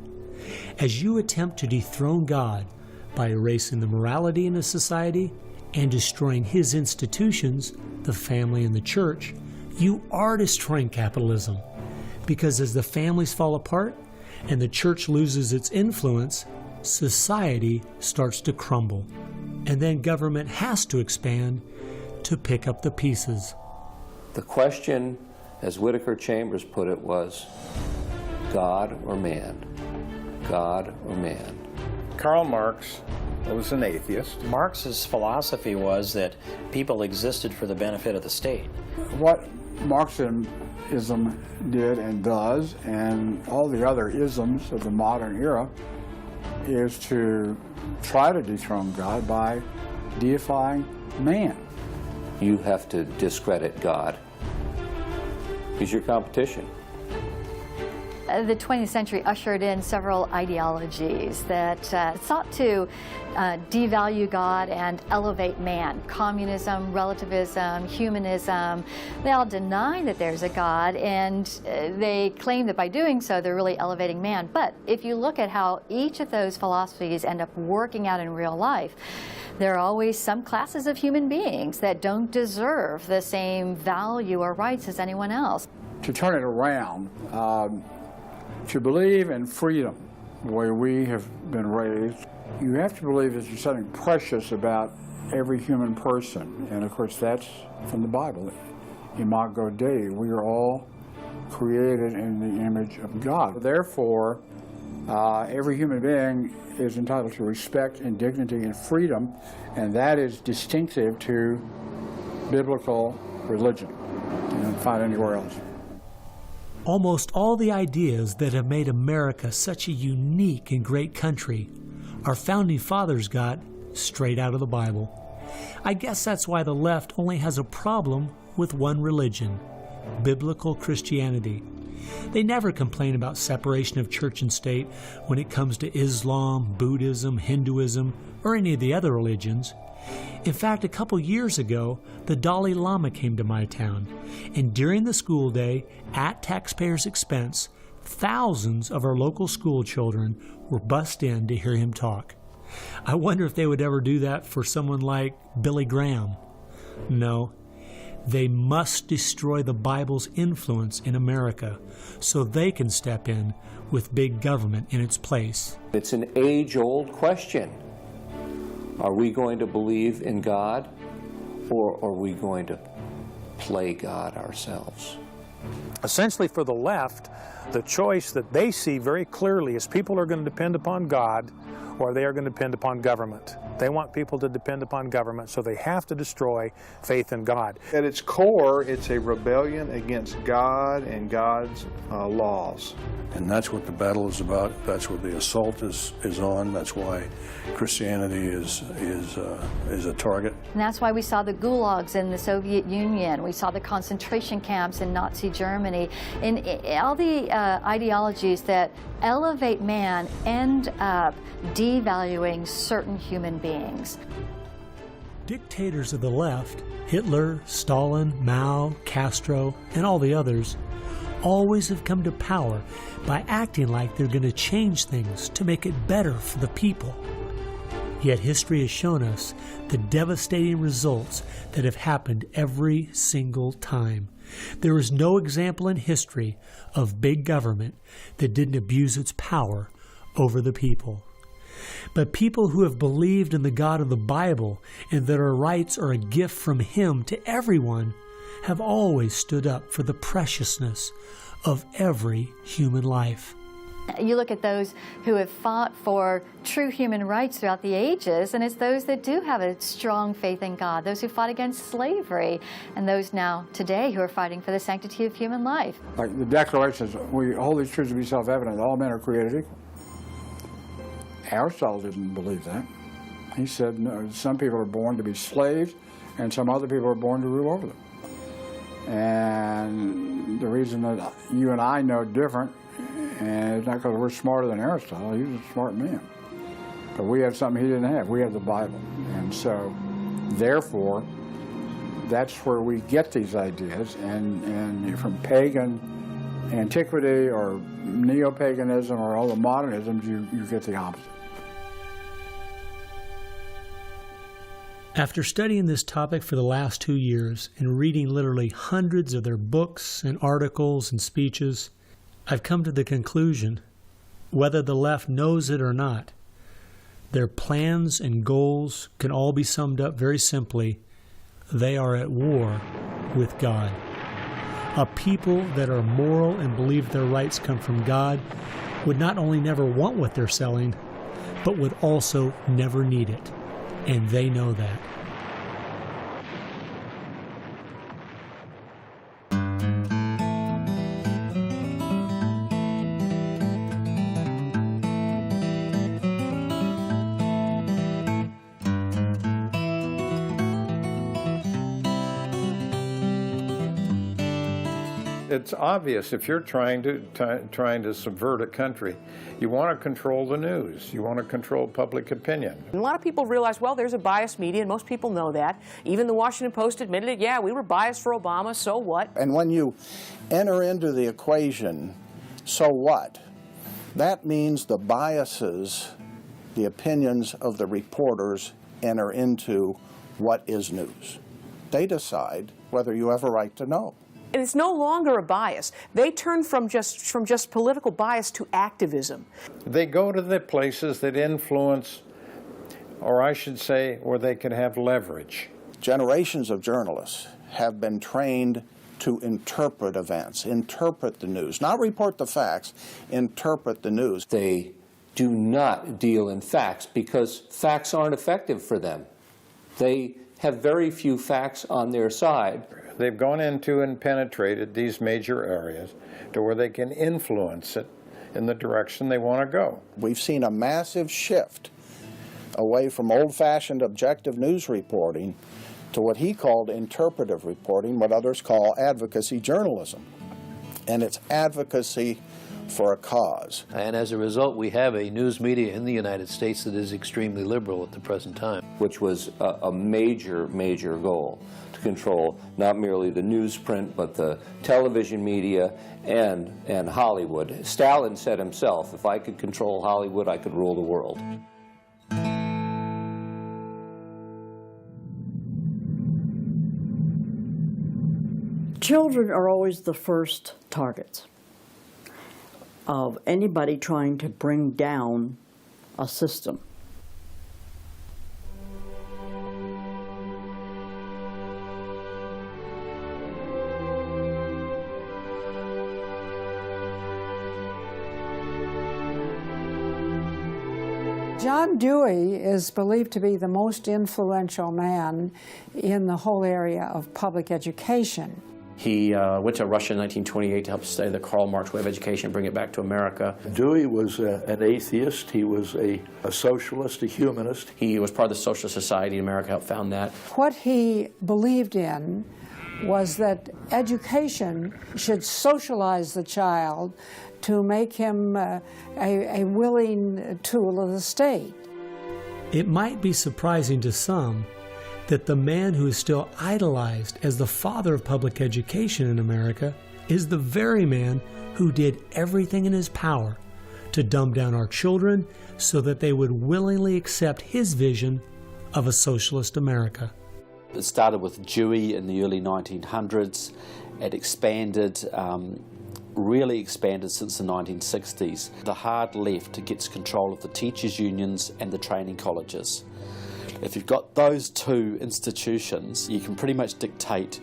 As you attempt to dethrone God by erasing the morality in a society and destroying his institutions, the family and the church, you are destroying capitalism. Because as the families fall apart and the church loses its influence, society starts to crumble. And then government has to expand to pick up the pieces. The question, as Whittaker Chambers put it, was God or man? God or man? Karl Marx was an atheist. Marx's philosophy was that people existed for the benefit of the state. What Marxism did and does, and all the other isms of the modern era, is to try to dethrone God by deifying man. You have to discredit God. He's your competition. The 20th century ushered in several ideologies that sought to devalue God and elevate man. Communism, relativism, humanism, they all deny that there's a God, and they claim that by doing so they're really elevating man. But if you look at how each of those philosophies end up working out in real life, there are always some classes of human beings that don't deserve the same value or rights as anyone else. To turn it around, to believe in freedom, the way we have been raised, you have to believe that there's something precious about every human person. And of course, that's from the Bible. Imago Dei, we are all created in the image of God. Therefore, Every human being is entitled to respect and dignity and freedom, and that is distinctive to biblical religion. You don't find anywhere else. Almost all the ideas that have made America such a unique and great country our founding fathers got straight out of the Bible. I guess that's why the left only has a problem with one religion, biblical Christianity. They never complain about separation of church and state when it comes to Islam, Buddhism, Hinduism, or any of the other religions. In fact, a couple years ago, the Dalai Lama came to my town, and during the school day, at taxpayers' expense, thousands of our local school children were bussed in to hear him talk. I wonder if they would ever do that for someone like Billy Graham. No. They must destroy the Bible's influence in America so they can step in with big government in its place. It's an age-old question. Are we going to believe in God, or are we going to play God ourselves? Essentially, for the left, the choice that they see very clearly is people are going to depend upon God or they are going to depend upon government. They want people to depend upon government, so they have to destroy faith in God. At its core, it's a rebellion against God and God's laws. And that's what the battle is about. That's what the assault is on. That's why Christianity is a target. And that's why we saw the gulags in the Soviet Union. We saw the concentration camps in Nazi Germany. And all the ideologies that elevate man end up devaluing certain human beings. Dictators of the left, Hitler, Stalin, Mao, Castro, and all the others, always have come to power by acting like they're going to change things to make it better for the people. Yet history has shown us the devastating results that have happened every single time. There is no example in history of big government that didn't abuse its power over the people. But people who have believed in the God of the Bible and that our rights are a gift from Him to everyone have always stood up for the preciousness of every human life. You look at those who have fought for true human rights throughout the ages, and it's those that do have a strong faith in God, those who fought against slavery, and those now today who are fighting for the sanctity of human life. Like the Declaration says, we hold these truths to be self-evident, all men are created equal. Aristotle didn't believe that. He said, no, some people are born to be slaves, and some other people are born to rule over them. And the reason that you and I know different, and it's not because we're smarter than Aristotle, he was a smart man. But we have something he didn't have. We have the Bible. And so, therefore, that's where we get these ideas. And from pagan antiquity or neo-paganism or all the modernisms, you get the opposite. After studying this topic for the last 2 years and reading literally hundreds of their books and articles and speeches, I've come to the conclusion, whether the left knows it or not, their plans and goals can all be summed up very simply. They are at war with God. A people that are moral and believe their rights come from God would not only never want what they're selling, but would also never need it. And they know that. It's obvious if you're trying to subvert a country, you want to control the news. You want to control public opinion. A lot of people realize, well, there's a biased media, and most people know that. Even the Washington Post admitted it. Yeah, we were biased for Obama, so what? And when you enter into the equation, so what? That means the biases, the opinions of the reporters enter into what is news. They decide whether you have a right to know. And it's no longer a bias. They turn from just political bias to activism. They go to the places that influence, or I should say, where they can have leverage. Generations of journalists have been trained to interpret events, interpret the news, not report the facts, interpret the news. They do not deal in facts because facts aren't effective for them. They have very few facts on their side. They've gone into and penetrated these major areas to where they can influence it in the direction they want to go. We've seen a massive shift away from old-fashioned objective news reporting to what he called interpretive reporting, what others call advocacy journalism. And it's advocacy for a cause. And as a result, we have a news media in the United States that is extremely liberal at the present time. Which was a major, major goal, to control not merely the newsprint, but the television media and Hollywood. Stalin said himself, if I could control Hollywood, I could rule the world. Children are always the first targets of anybody trying to bring down a system. John Dewey is believed to be the most influential man in the whole area of public education. He went to Russia in 1928 to help study the Karl Marx way of education and bring it back to America. Dewey was an atheist. He was a socialist, a humanist. He was part of the Socialist Society in America, helped found that. What he believed in was that education should socialize the child to make him a willing tool of the state. It might be surprising to some that the man who is still idolized as the father of public education in America is the very man who did everything in his power to dumb down our children so that they would willingly accept his vision of a socialist America. It started with Dewey in the early 1900s. It expanded, really expanded since the 1960s. The hard left gets control of the teachers' unions and the training colleges. If you've got those two institutions, you can pretty much dictate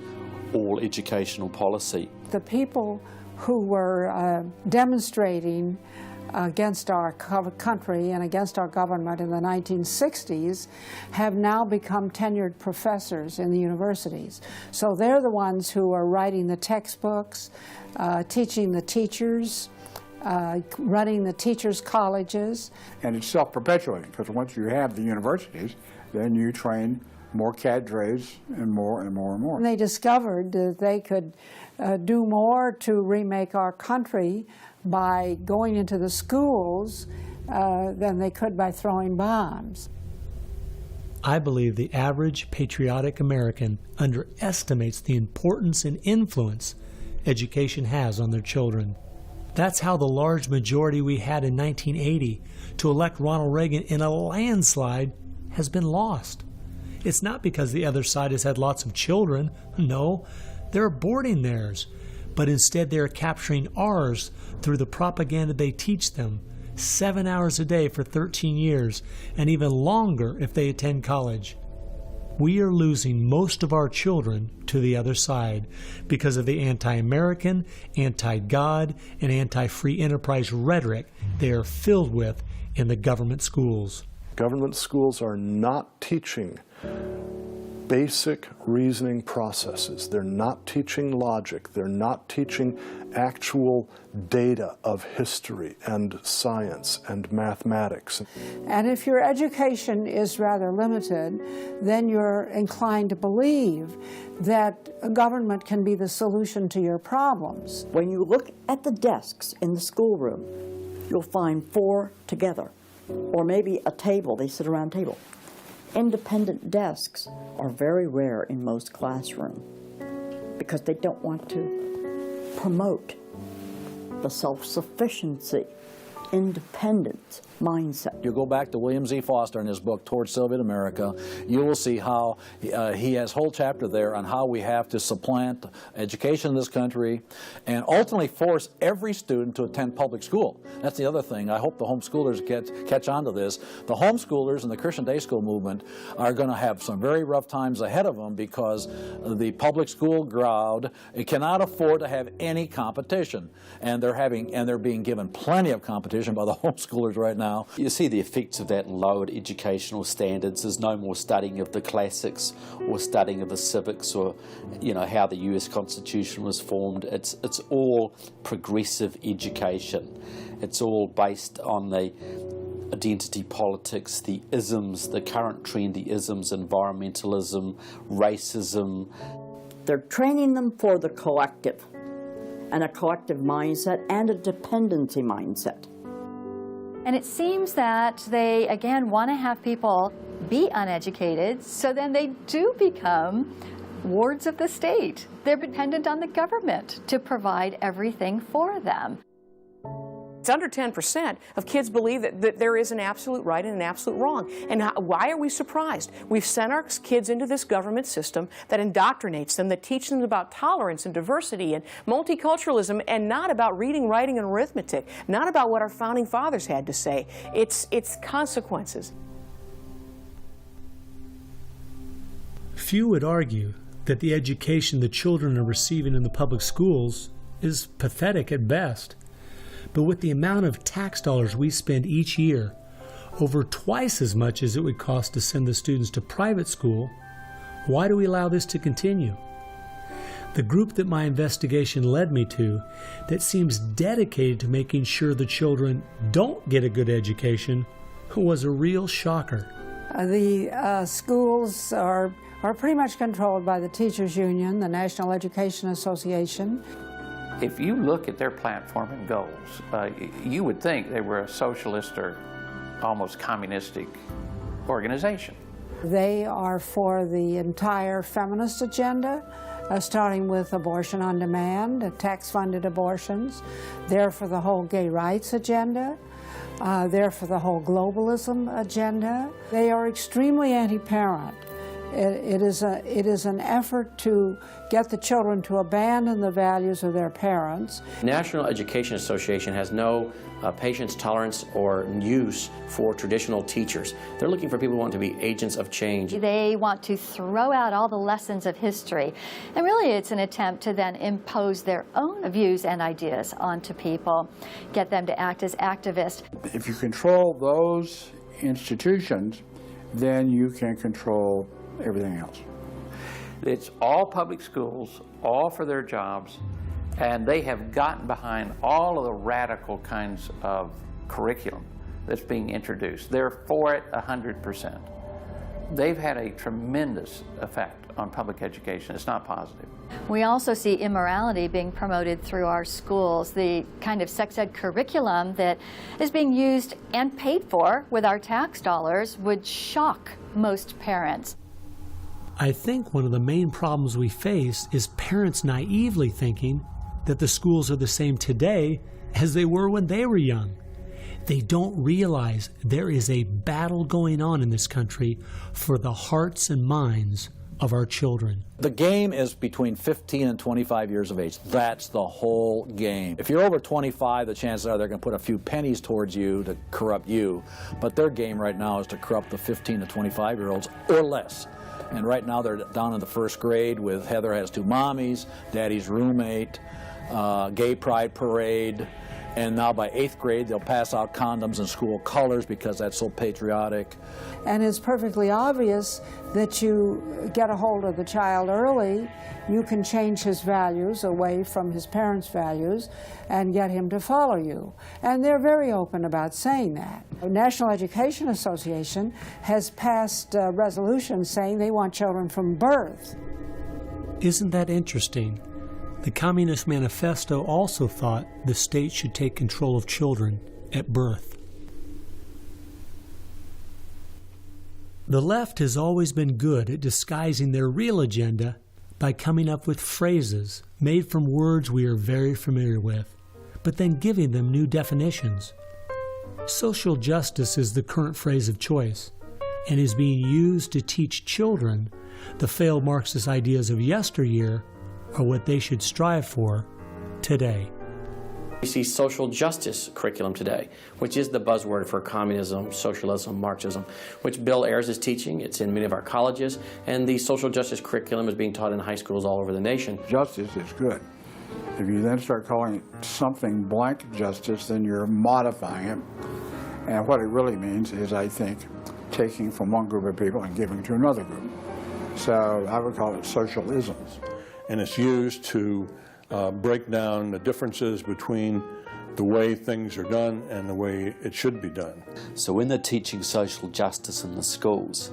all educational policy. The people who were demonstrating against our country and against our government in the 1960s have now become tenured professors in the universities. So they're the ones who are writing the textbooks, teaching the teachers, running the teachers' colleges. And it's self-perpetuating, because once you have the universities, then you train more cadres and more and more and more. And they discovered that they could do more to remake our country by going into the schools than they could by throwing bombs. I believe the average patriotic American underestimates the importance and influence education has on their children. That's how the large majority we had in 1980 to elect Ronald Reagan in a landslide has been lost. It's not because the other side has had lots of children. No, they're aborting theirs. But instead they're capturing ours through the propaganda they teach them, 7 hours a day for 13 years, and even longer if they attend college. We are losing most of our children to the other side because of the anti-American, anti-God, and anti-free enterprise rhetoric they are filled with in the government schools. Government schools are not teaching basic reasoning processes. They're not teaching logic. They're not teaching actual data of history and science and mathematics. And if your education is rather limited, then you're inclined to believe that a government can be the solution to your problems. When you look at the desks in the schoolroom, you'll find 4 together, or maybe a table, they sit around a table. Independent desks are very rare in most classrooms because they don't want to promote the self-sufficiency independent mindset. You go back to William Z. Foster in his book, Towards Soviet America, you will see how he has a whole chapter there on how we have to supplant education in this country and ultimately force every student to attend public school. That's the other thing. I hope the homeschoolers catch on to this. The homeschoolers and the Christian day school movement are going to have some very rough times ahead of them because the public school crowd cannot afford to have any competition, and they're being given plenty of competition by the homeschoolers right now. You see the effects of that in lowered educational standards. There's no more studying of the classics or studying of the civics or, how the US Constitution was formed. It's all progressive education. It's all based on the identity politics, the isms, the current trendy isms, environmentalism, racism. They're training them for the collective, and a collective mindset and a dependency mindset. And it seems that they, again, want to have people be uneducated, so then they do become wards of the state. They're dependent on the government to provide everything for them. It's under 10% of kids believe that there is an absolute right and an absolute wrong. And why are we surprised? We've sent our kids into this government system that indoctrinates them, that teaches them about tolerance and diversity and multiculturalism, and not about reading, writing, and arithmetic, not about what our founding fathers had to say. It's consequences. Few would argue that the education the children are receiving in the public schools is pathetic at best. But with the amount of tax dollars we spend each year, over twice as much as it would cost to send the students to private school, why do we allow this to continue? The group that my investigation led me to, that seems dedicated to making sure the children don't get a good education, was a real shocker. The schools are pretty much controlled by the Teachers Union, the National Education Association. If you look at their platform and goals, you would think they were a socialist or almost communistic organization. They are for the entire feminist agenda, starting with abortion on demand, tax-funded abortions. They're for the whole gay rights agenda. They're for the whole globalism agenda. They are extremely anti-parent. It is an effort to get the children to abandon the values of their parents. National Education Association has no patience, tolerance, or use for traditional teachers. They're looking for people who want to be agents of change. They want to throw out all the lessons of history. And really it's an attempt to then impose their own views and ideas onto people, get them to act as activists. If you control those institutions, then you can control everything else. It's all public schools, all for their jobs, and they have gotten behind all of the radical kinds of curriculum that's being introduced. They're for it 100%. They've had a tremendous effect on public education. It's not positive. We also see immorality being promoted through our schools. The kind of sex ed curriculum that is being used and paid for with our tax dollars would shock most parents. I think one of the main problems we face is parents naively thinking that the schools are the same today as they were when they were young. They don't realize there is a battle going on in this country for the hearts and minds of our children. The game is between 15 and 25 years of age. That's the whole game. If you're over 25, the chances are they're going to put a few pennies towards you to corrupt you. But their game right now is to corrupt the 15 to 25-year-olds or less. And right now they're down in the first grade with Heather Has Two Mommies, Daddy's Roommate, Gay Pride Parade, and now by 8th grade they'll pass out condoms in school colors because that's so patriotic. And it's perfectly obvious that you get a hold of the child early, you can change his values away from his parents' values and get him to follow you. And they're very open about saying that. The National Education Association has passed resolutions saying they want children from birth. Isn't that interesting? The Communist Manifesto also thought the state should take control of children at birth. The left has always been good at disguising their real agenda by coming up with phrases made from words we are very familiar with, but then giving them new definitions. Social justice is the current phrase of choice and is being used to teach children the failed Marxist ideas of yesteryear are what they should strive for today. We see social justice curriculum today, which is the buzzword for communism, socialism, Marxism, which Bill Ayers is teaching. It's in many of our colleges, and the social justice curriculum is being taught in high schools all over the nation. Justice is good. If you then start calling it something blank justice, then you're modifying it. And what it really means is, I think, taking from one group of people and giving to another group. So I would call it socialism. And it's used to break down the differences between the way things are done and the way it should be done. So when they're teaching social justice in the schools,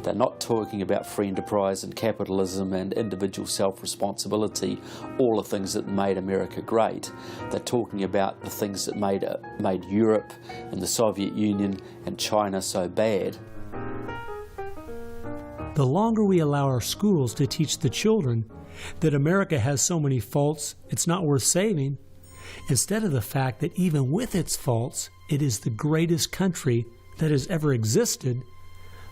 they're not talking about free enterprise and capitalism and individual self-responsibility, all the things that made America great. They're talking about the things that made Europe and the Soviet Union and China so bad. The longer we allow our schools to teach the children that America has so many faults it's not worth saving, instead of the fact that even with its faults, it is the greatest country that has ever existed,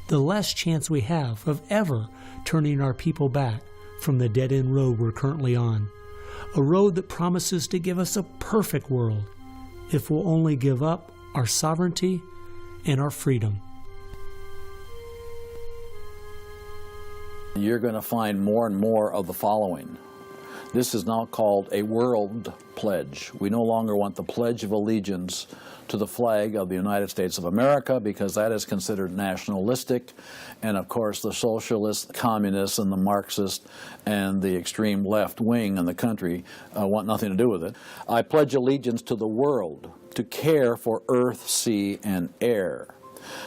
the less chance we have of ever turning our people back from the dead-end road we're currently on, a road that promises to give us a perfect world if we'll only give up our sovereignty and our freedom. You're going to find more and more of the following. This is now called a world pledge. We no longer want the Pledge of Allegiance to the flag of the United States of America because that is considered nationalistic. And of course the socialists, communists, and the Marxists and the extreme left wing in the country want nothing to do with it. I pledge allegiance to the world, to care for earth, sea, and air,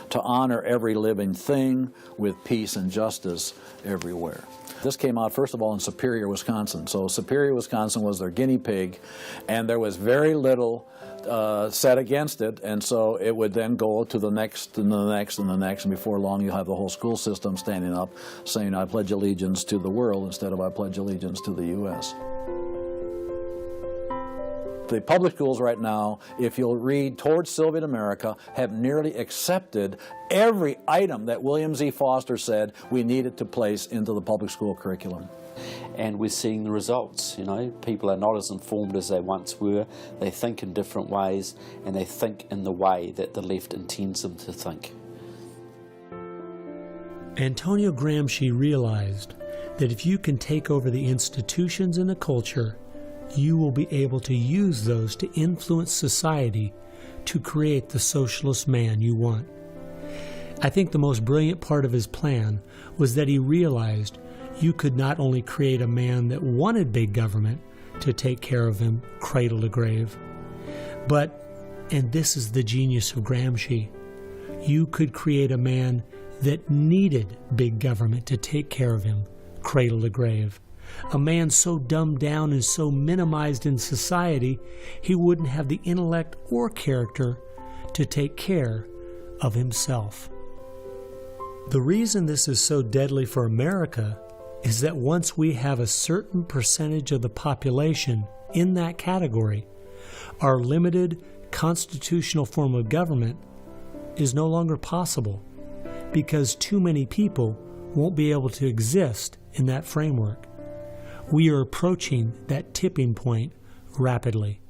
to honor every living thing with peace and justice everywhere. This came out, first of all, in Superior, Wisconsin. So Superior, Wisconsin was their guinea pig, and there was very little said against it, and so it would then go to the next and the next and the next, and before long you have the whole school system standing up saying, I pledge allegiance to the world instead of I pledge allegiance to the U.S. The public schools right now, if you'll read Towards Soviet America, have nearly accepted every item that William Z. Foster said we needed to place into the public school curriculum. And we're seeing the results. You know, people are not as informed as they once were. They think in different ways, and they think in the way that the left intends them to think. Antonio Gramsci realized that if you can take over the institutions and the culture, you will be able to use those to influence society to create the socialist man you want. I think the most brilliant part of his plan was that he realized you could not only create a man that wanted big government to take care of him cradle to grave, but, and this is the genius of Gramsci, you could create a man that needed big government to take care of him cradle to grave. A man so dumbed down and so minimized in society, he wouldn't have the intellect or character to take care of himself. The reason this is so deadly for America is that once we have a certain percentage of the population in that category, our limited constitutional form of government is no longer possible because too many people won't be able to exist in that framework. We are approaching that tipping point rapidly.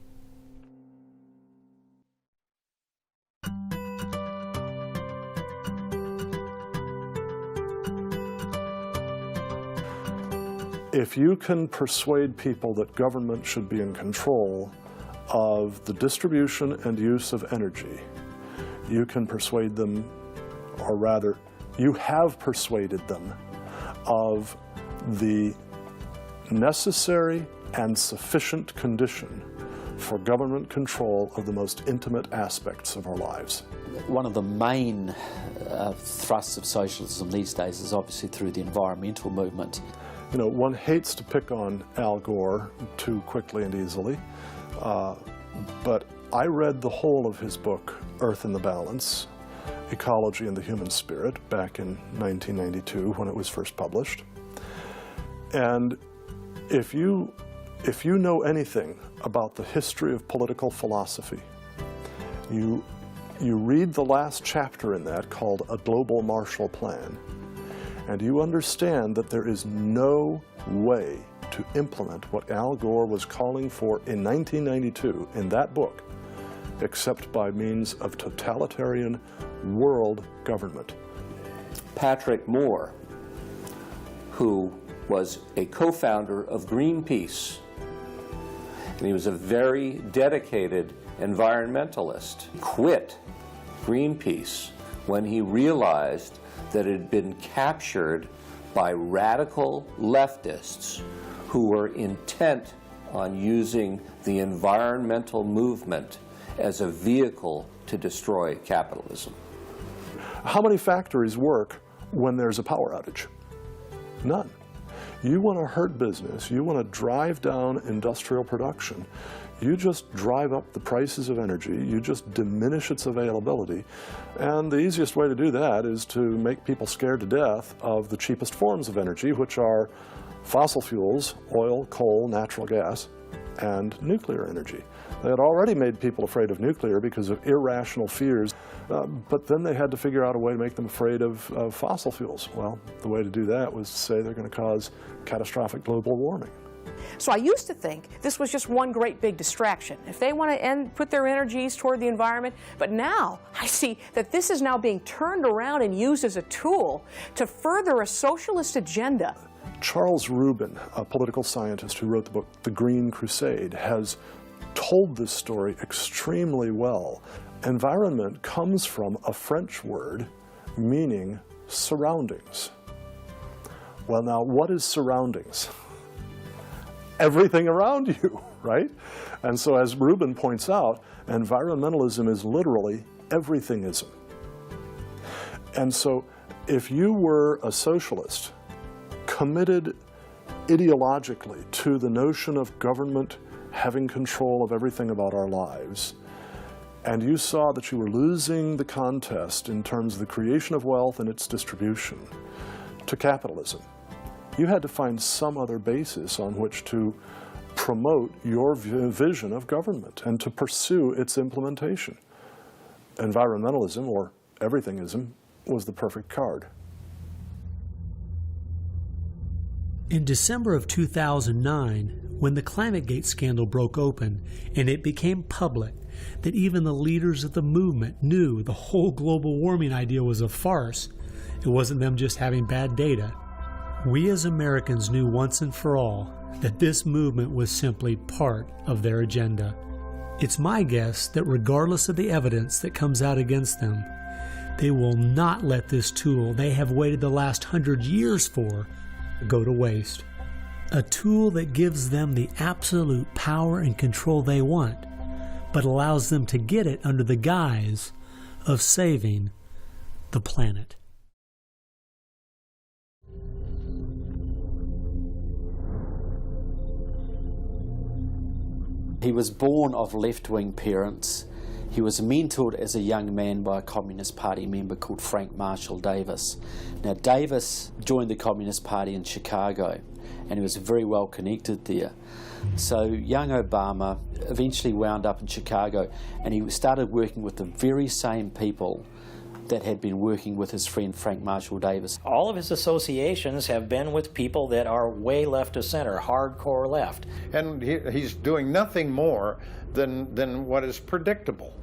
If you can persuade people that government should be in control of the distribution and use of energy, you can persuade them, or rather, you have persuaded them of the necessary and sufficient condition for government control of the most intimate aspects of our lives. One of the main thrusts of socialism these days is obviously through the environmental movement. You know, one hates to pick on Al Gore too quickly and easily, but I read the whole of his book, Earth in the Balance, Ecology and the Human Spirit, back in 1992 when it was first published. And if you know anything about the history of political philosophy, you You read the last chapter in that called A Global Marshall Plan, and you understand that there is no way to implement what Al Gore was calling for in 1992 in that book, except by means of totalitarian world government. Patrick Moore, who was a co-founder of Greenpeace, and he was a very dedicated environmentalist, quit Greenpeace when he realized that it had been captured by radical leftists who were intent on using the environmental movement as a vehicle to destroy capitalism. How many factories work when there's a power outage? None. You want to hurt business, you want to drive down industrial production, you just drive up the prices of energy, you just diminish its availability, and the easiest way to do that is to make people scared to death of the cheapest forms of energy, which are fossil fuels, oil, coal, natural gas, and nuclear energy. They had already made people afraid of nuclear because of irrational fears, but then they had to figure out a way to make them afraid of fossil fuels. Well, the way to do that was to say they're going to cause catastrophic global warming. So I used to think this was just one great big distraction. If they want to put their energies toward the environment, but now I see that this is now being turned around and used as a tool to further a socialist agenda. Charles Rubin, a political scientist who wrote the book The Green Crusade, has told this story extremely well. Environment comes from a French word meaning surroundings. Well, now, what is surroundings? Everything around you, right? And so, as Rubin points out, environmentalism is literally everythingism. And so, if you were a socialist, committed ideologically to the notion of government having control of everything about our lives, and you saw that you were losing the contest in terms of the creation of wealth and its distribution to capitalism, you had to find some other basis on which to promote your vision of government and to pursue its implementation. Environmentalism, or everythingism, was the perfect card. In December of 2009, when the ClimateGate scandal broke open and it became public that even the leaders of the movement knew the whole global warming idea was a farce, it wasn't them just having bad data. We as Americans knew once and for all that this movement was simply part of their agenda. It's my guess that regardless of the evidence that comes out against them, they will not let this tool they have waited the last 100 years for go to waste. A tool that gives them the absolute power and control they want, but allows them to get it under the guise of saving the planet. He was born of left-wing parents. He was mentored as a young man by a Communist Party member called Frank Marshall Davis. Now, Davis joined the Communist Party in Chicago, and he was very well connected there. So young Obama eventually wound up in Chicago, and he started working with the very same people that had been working with his friend Frank Marshall Davis. All of his associations have been with people that are way left of center, hardcore left. And he's doing nothing more than what is predictable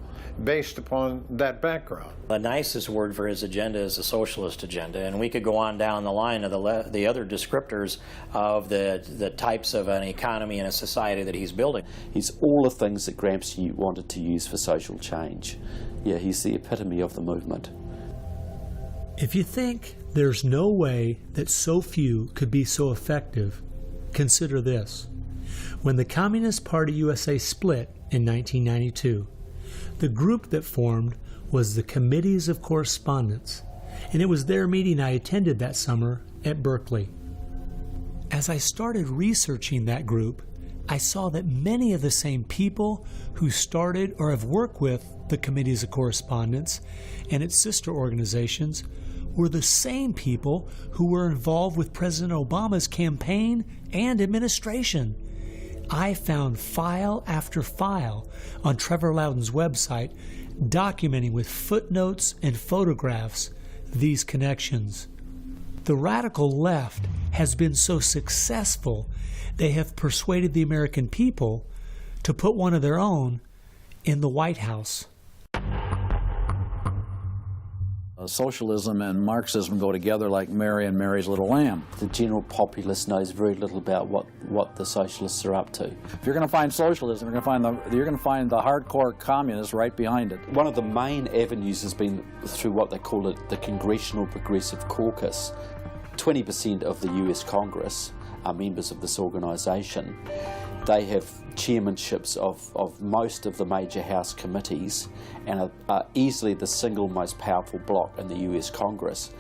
based upon that background. The nicest word for his agenda is a socialist agenda, and we could go on down the line of the other descriptors of the types of an economy and a society that he's building. He's all the things that Gramsci wanted to use for social change. Yeah, he's the epitome of the movement. If you think there's no way that so few could be so effective, consider this. When the Communist Party USA split in 1992, the group that formed was the Committees of Correspondence, and it was their meeting I attended that summer at Berkeley. As I started researching that group, I saw that many of the same people who started or have worked with the Committees of Correspondence and its sister organizations were the same people who were involved with President Obama's campaign and administration. I found file after file on Trevor Loudon's website documenting with footnotes and photographs these connections. The radical left has been so successful, they have persuaded the American people to put one of their own in the White House. Socialism and Marxism go together like Mary and Mary's little lamb. The general populace knows very little about what the socialists are up to. If you're going to find socialism, you're going to find the hardcore communists right behind it. One of the main avenues has been through what they call the Congressional Progressive Caucus. 20% of the US Congress are members of this organisation. They have chairmanships of most of the major House committees and are easily the single most powerful bloc in the US Congress.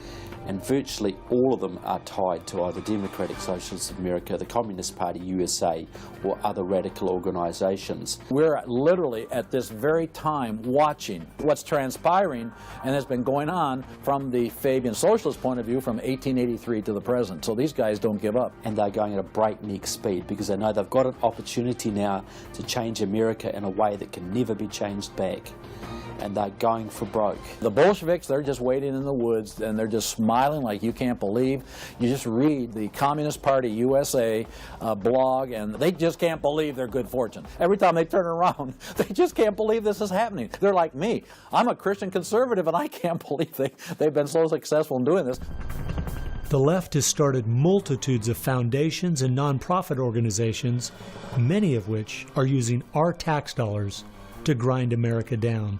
And virtually all of them are tied to either Democratic Socialists of America, the Communist Party USA, or other radical organisations. We're literally at this very time watching what's transpiring and has been going on from the Fabian Socialist point of view from 1883 to the present. So these guys don't give up. And they're going at a breakneck speed because they know they've got an opportunity now to change America in a way that can never be changed back. And they're going for broke. The Bolsheviks, they're just waiting in the woods and they're just smiling like you can't believe. You just read the Communist Party USA blog and they just can't believe their good fortune. Every time they turn around, they just can't believe this is happening. They're like me. I'm a Christian conservative and I can't believe they've been so successful in doing this. The left has started multitudes of foundations and nonprofit organizations, many of which are using our tax dollars to grind America down.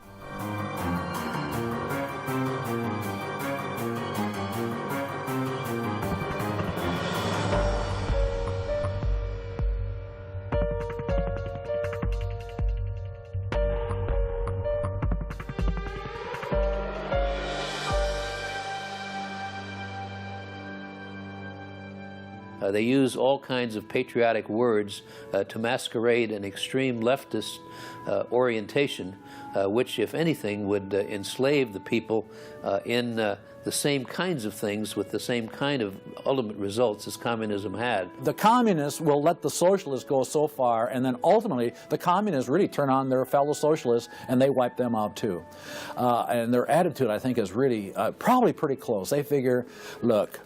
They use all kinds of patriotic words to masquerade an extreme leftist orientation, which, if anything, would enslave the people in the same kinds of things with the same kind of ultimate results as communism had. The communists will let the socialists go so far, and then ultimately the communists really turn on their fellow socialists and they wipe them out too. And their attitude, I think, is really probably pretty close. They figure, look,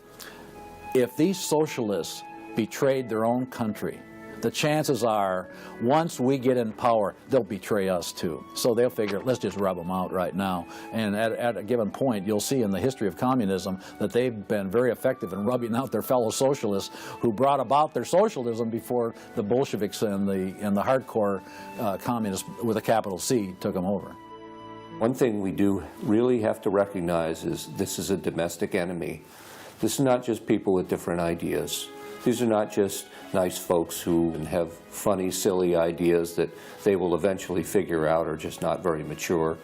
if these socialists betrayed their own country, the chances are, once we get in power, they'll betray us too. So they'll figure, let's just rub them out right now. And at a given point, you'll see in the history of communism that they've been very effective in rubbing out their fellow socialists who brought about their socialism before the Bolsheviks and the hardcore communists with a capital C took them over. One thing we do really have to recognize is this is a domestic enemy. This is not just people with different ideas. These are not just nice folks who have funny, silly ideas that they will eventually figure out are just not very mature.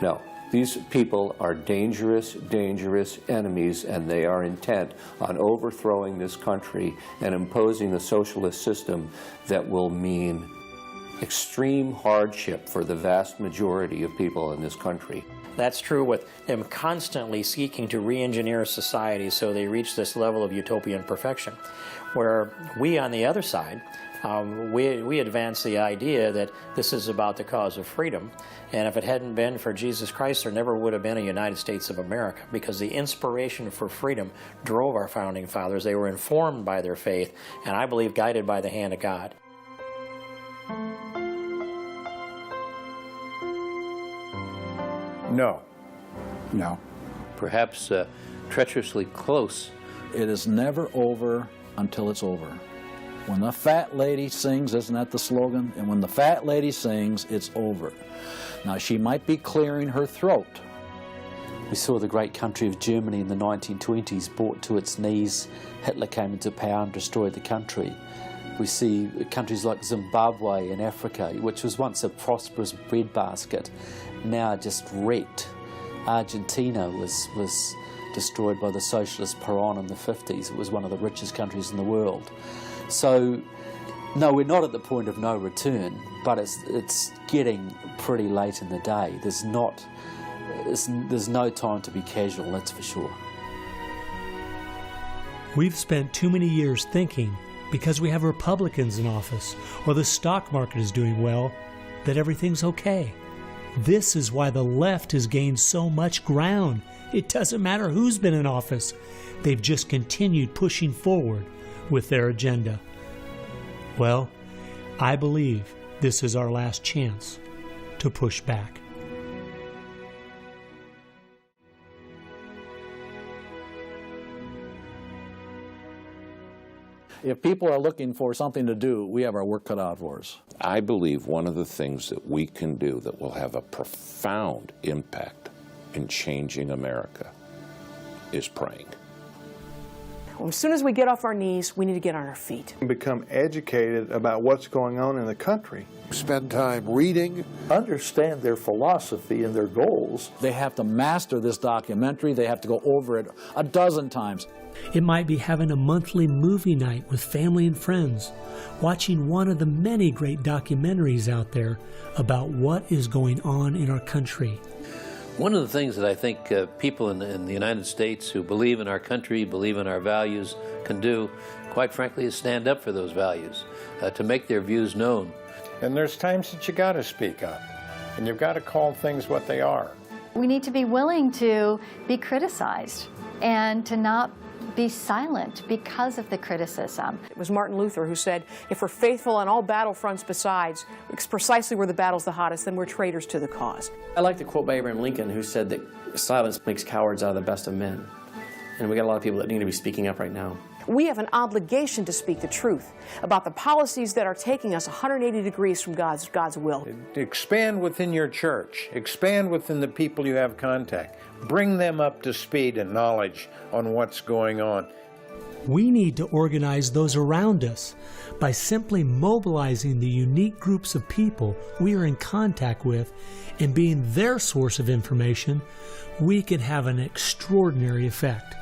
No, these people are dangerous, dangerous enemies, and they are intent on overthrowing this country and imposing a socialist system that will mean extreme hardship for the vast majority of people in this country. That's true with them constantly seeking to re-engineer society so they reach this level of utopian perfection. Where we, on the other side, we advance the idea that this is about the cause of freedom, and if it hadn't been for Jesus Christ, there never would have been a United States of America, because the inspiration for freedom drove our founding fathers. They were informed by their faith, and I believe guided by the hand of God. No. No. Perhaps treacherously close. It is never over until it's over. When the fat lady sings, isn't that the slogan? And when the fat lady sings, it's over. Now, she might be clearing her throat. We saw the great country of Germany in the 1920s brought to its knees. Hitler came into power and destroyed the country. We see countries like Zimbabwe in Africa, which was once a prosperous breadbasket, now just wrecked. Argentina was destroyed by the socialist Perón in the 50s. It was one of the richest countries in the world. So, no, we're not at the point of no return, but it's getting pretty late in the day. There's no time to be casual, that's for sure. We've spent too many years thinking, because we have Republicans in office or the stock market is doing well, that everything's okay. This is why the left has gained so much ground. It doesn't matter who's been in office. They've just continued pushing forward with their agenda. Well, I believe this is our last chance to push back. If people are looking for something to do, we have our work cut out for us. I believe one of the things that we can do that will have a profound impact in changing America is praying. Well, as soon as we get off our knees, we need to get on our feet. Become educated about what's going on in the country. Spend time reading. Understand their philosophy and their goals. They have to master this documentary. They have to go over it a dozen times. It might be having a monthly movie night with family and friends, watching one of the many great documentaries out there about what is going on in our country. One of the things that I think people in the United States who believe in our country, believe in our values, can do, quite frankly, is stand up for those values, to make their views known. And there's times that you got to speak up, and you've got to call things what they are. We need to be willing to be criticized and to not be silent because of the criticism. It was Martin Luther who said, if we're faithful on all battlefronts besides, it's precisely where the battle's the hottest, then we're traitors to the cause. I like the quote by Abraham Lincoln, who said that silence makes cowards out of the best of men. And we got a lot of people that need to be speaking up right now. We have an obligation to speak the truth about the policies that are taking us 180 degrees from God's will. Expand within your church. Expand within the people you have contact. Bring them up to speed and knowledge on what's going on. We need to organize those around us. By simply mobilizing the unique groups of people we are in contact with and being their source of information, we can have an extraordinary effect.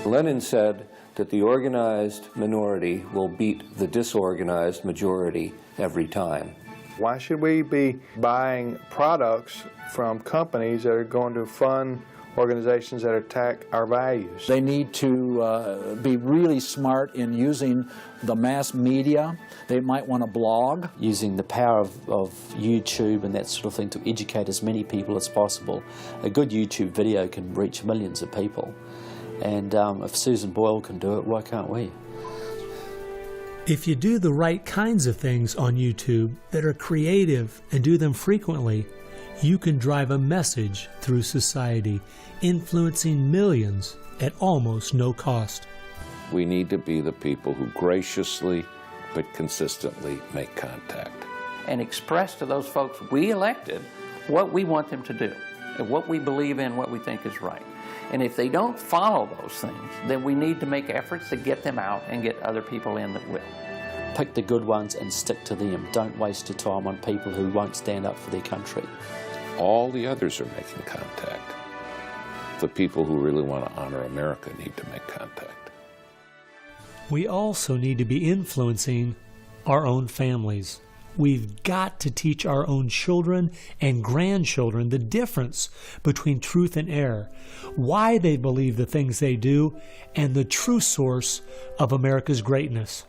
Lenin said that the organized minority will beat the disorganized majority every time. Why should we be buying products from companies that are going to fund organizations that attack our values? They need to be really smart in using the mass media. They might want to blog. Using the power of YouTube and that sort of thing to educate as many people as possible. A good YouTube video can reach millions of people. And if Susan Boyle can do it, why can't we? If you do the right kinds of things on YouTube that are creative and do them frequently, you can drive a message through society, influencing millions at almost no cost. We need to be the people who graciously but consistently make contact. And express to those folks we elected what we want them to do, and what we believe in, what we think is right. And if they don't follow those things, then we need to make efforts to get them out and get other people in that will. Pick the good ones and stick to them. Don't waste your time on people who won't stand up for their country. All the others are making contact. The people who really want to honor America need to make contact. We also need to be influencing our own families. We've got to teach our own children and grandchildren the difference between truth and error, why they believe the things they do, and the true source of America's greatness.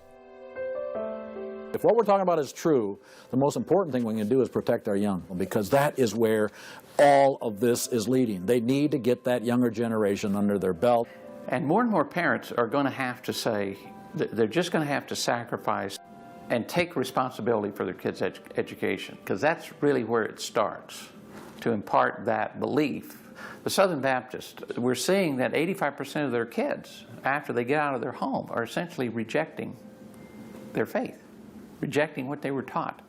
If what we're talking about is true, the most important thing we can do is protect our young, because that is where all of this is leading. They need to get that younger generation under their belt. And more parents are going to have to say, they're just going to have to sacrifice and take responsibility for their kids' education, because that's really where it starts, to impart that belief. The Southern Baptists, we're seeing that 85% of their kids, after they get out of their home, are essentially rejecting their faith, rejecting what they were taught.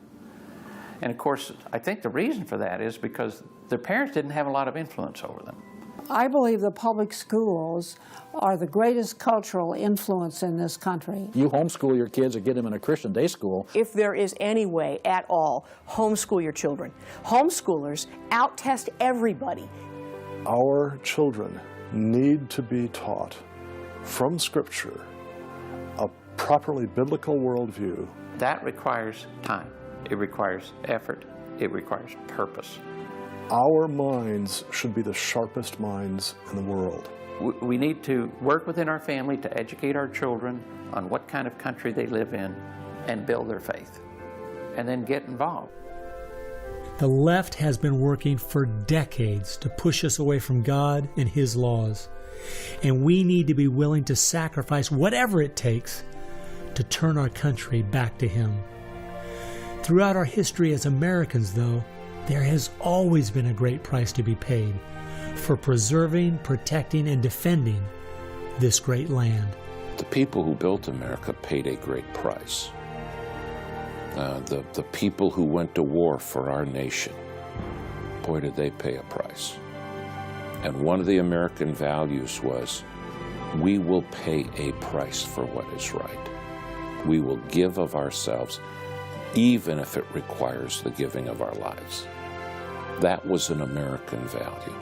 And of course, I think the reason for that is because their parents didn't have a lot of influence over them. I believe the public schools are the greatest cultural influence in this country. You homeschool your kids or get them in a Christian day school. If there is any way at all, homeschool your children. Homeschoolers out-test everybody. Our children need to be taught from Scripture a properly biblical worldview. That requires time. It requires effort. It requires purpose. Our minds should be the sharpest minds in the world. We need to work within our family to educate our children on what kind of country they live in and build their faith, and then get involved. The left has been working for decades to push us away from God and His laws, and we need to be willing to sacrifice whatever it takes to turn our country back to Him. Throughout our history as Americans, though, there has always been a great price to be paid for preserving, protecting, and defending this great land. The people who built America paid a great price. The people who went to war for our nation, boy, did they pay a price. And one of the American values was, we will pay a price for what is right. We will give of ourselves, even if it requires the giving of our lives. That was an American value.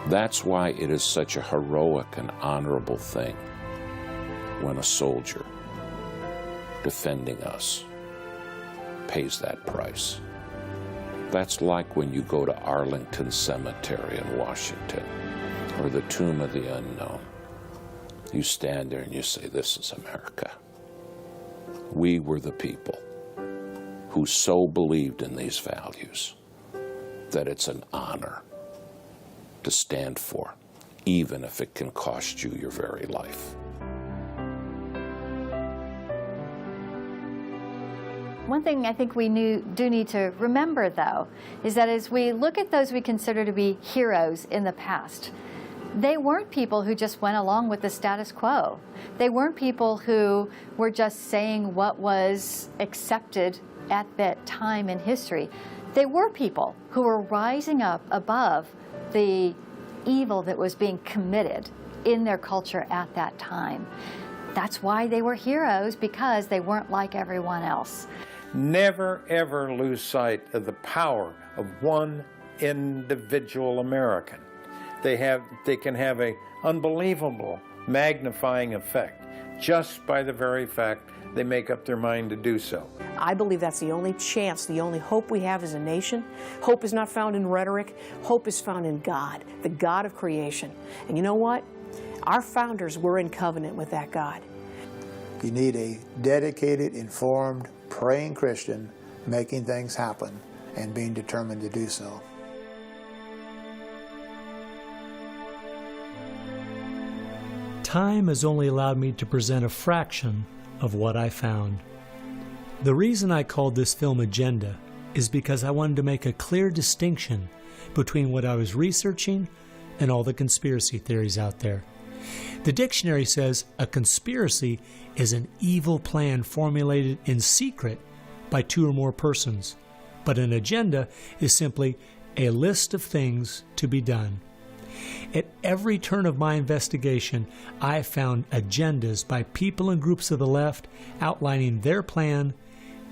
That's why it is such a heroic and honorable thing when a soldier defending us pays that price. That's like when you go to Arlington Cemetery in Washington, or the Tomb of the Unknown. You stand there and you say, this is America. We were the people who so believed in these values that it's an honor to stand for, even if it can cost you your very life. One thing I think we do need to remember, though, is that as we look at those we consider to be heroes in the past, they weren't people who just went along with the status quo. They weren't people who were just saying what was accepted at that time in history. They were people who were rising up above the evil that was being committed in their culture at that time. That's why they were heroes, because they weren't like everyone else. Never, ever lose sight of the power of one individual American. They can have an unbelievable magnifying effect just by the very fact they make up their mind to do so. I believe that's the only chance, the only hope we have as a nation. Hope is not found in rhetoric. Hope is found in God, the God of creation. And you know what? Our founders were in covenant with that God. You need a dedicated, informed, praying Christian making things happen and being determined to do so. Time has only allowed me to present a fraction of what I found. The reason I called this film Agenda is because I wanted to make a clear distinction between what I was researching and all the conspiracy theories out there. The dictionary says a conspiracy is an evil plan formulated in secret by two or more persons, but an agenda is simply a list of things to be done. At every turn of my investigation, I found agendas by people and groups of the left outlining their plan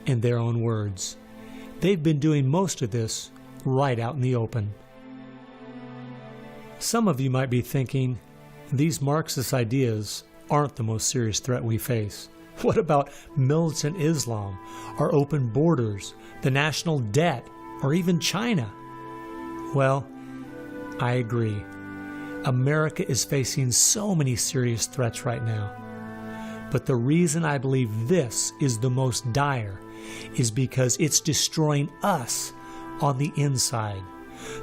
in their own words. They've been doing most of this right out in the open. Some of you might be thinking, these Marxist ideas aren't the most serious threat we face. What about militant Islam, our open borders, the national debt, or even China? Well, I agree. America is facing so many serious threats right now. But the reason I believe this is the most dire is because it's destroying us on the inside.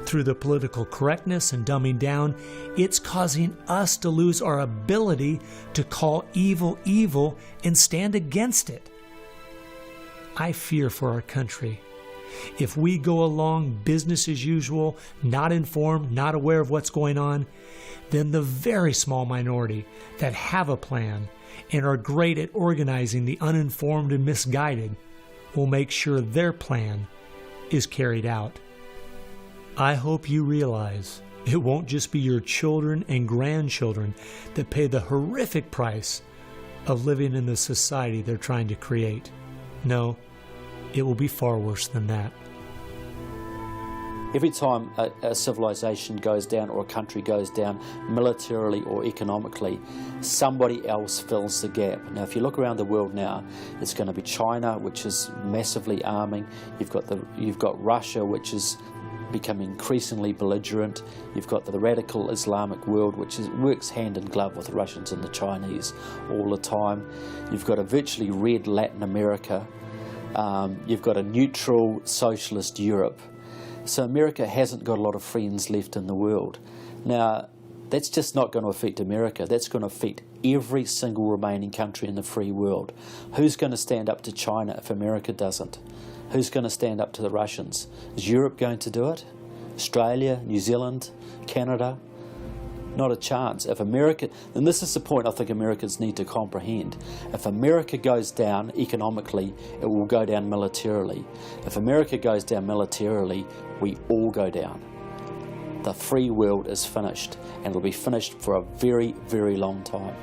Through the political correctness and dumbing down, it's causing us to lose our ability to call evil evil and stand against it. I fear for our country. If we go along business as usual, not informed, not aware of what's going on, then the very small minority that have a plan and are great at organizing the uninformed and misguided will make sure their plan is carried out. I hope you realize it won't just be your children and grandchildren that pay the horrific price of living in the society they're trying to create. No, it will be far worse than that. Every time a civilization goes down or a country goes down militarily or economically, somebody else fills the gap. Now, if you look around the world now, it's going to be China, which is massively arming. You've got Russia, which is becoming increasingly belligerent. You've got the radical Islamic world, which works hand in glove with the Russians and the Chinese all the time. You've got a virtually red Latin America. You've got a neutral socialist Europe. So America hasn't got a lot of friends left in the world. Now, that's just not going to affect America. That's going to affect every single remaining country in the free world. Who's going to stand up to China if America doesn't? Who's going to stand up to the Russians? Is Europe going to do it? Australia, New Zealand, Canada? Not a chance. If America, and this is the point I think Americans need to comprehend, if America goes down economically, it will go down militarily. If America goes down militarily, we all go down. The free world is finished, and it will be finished for a very, very long time.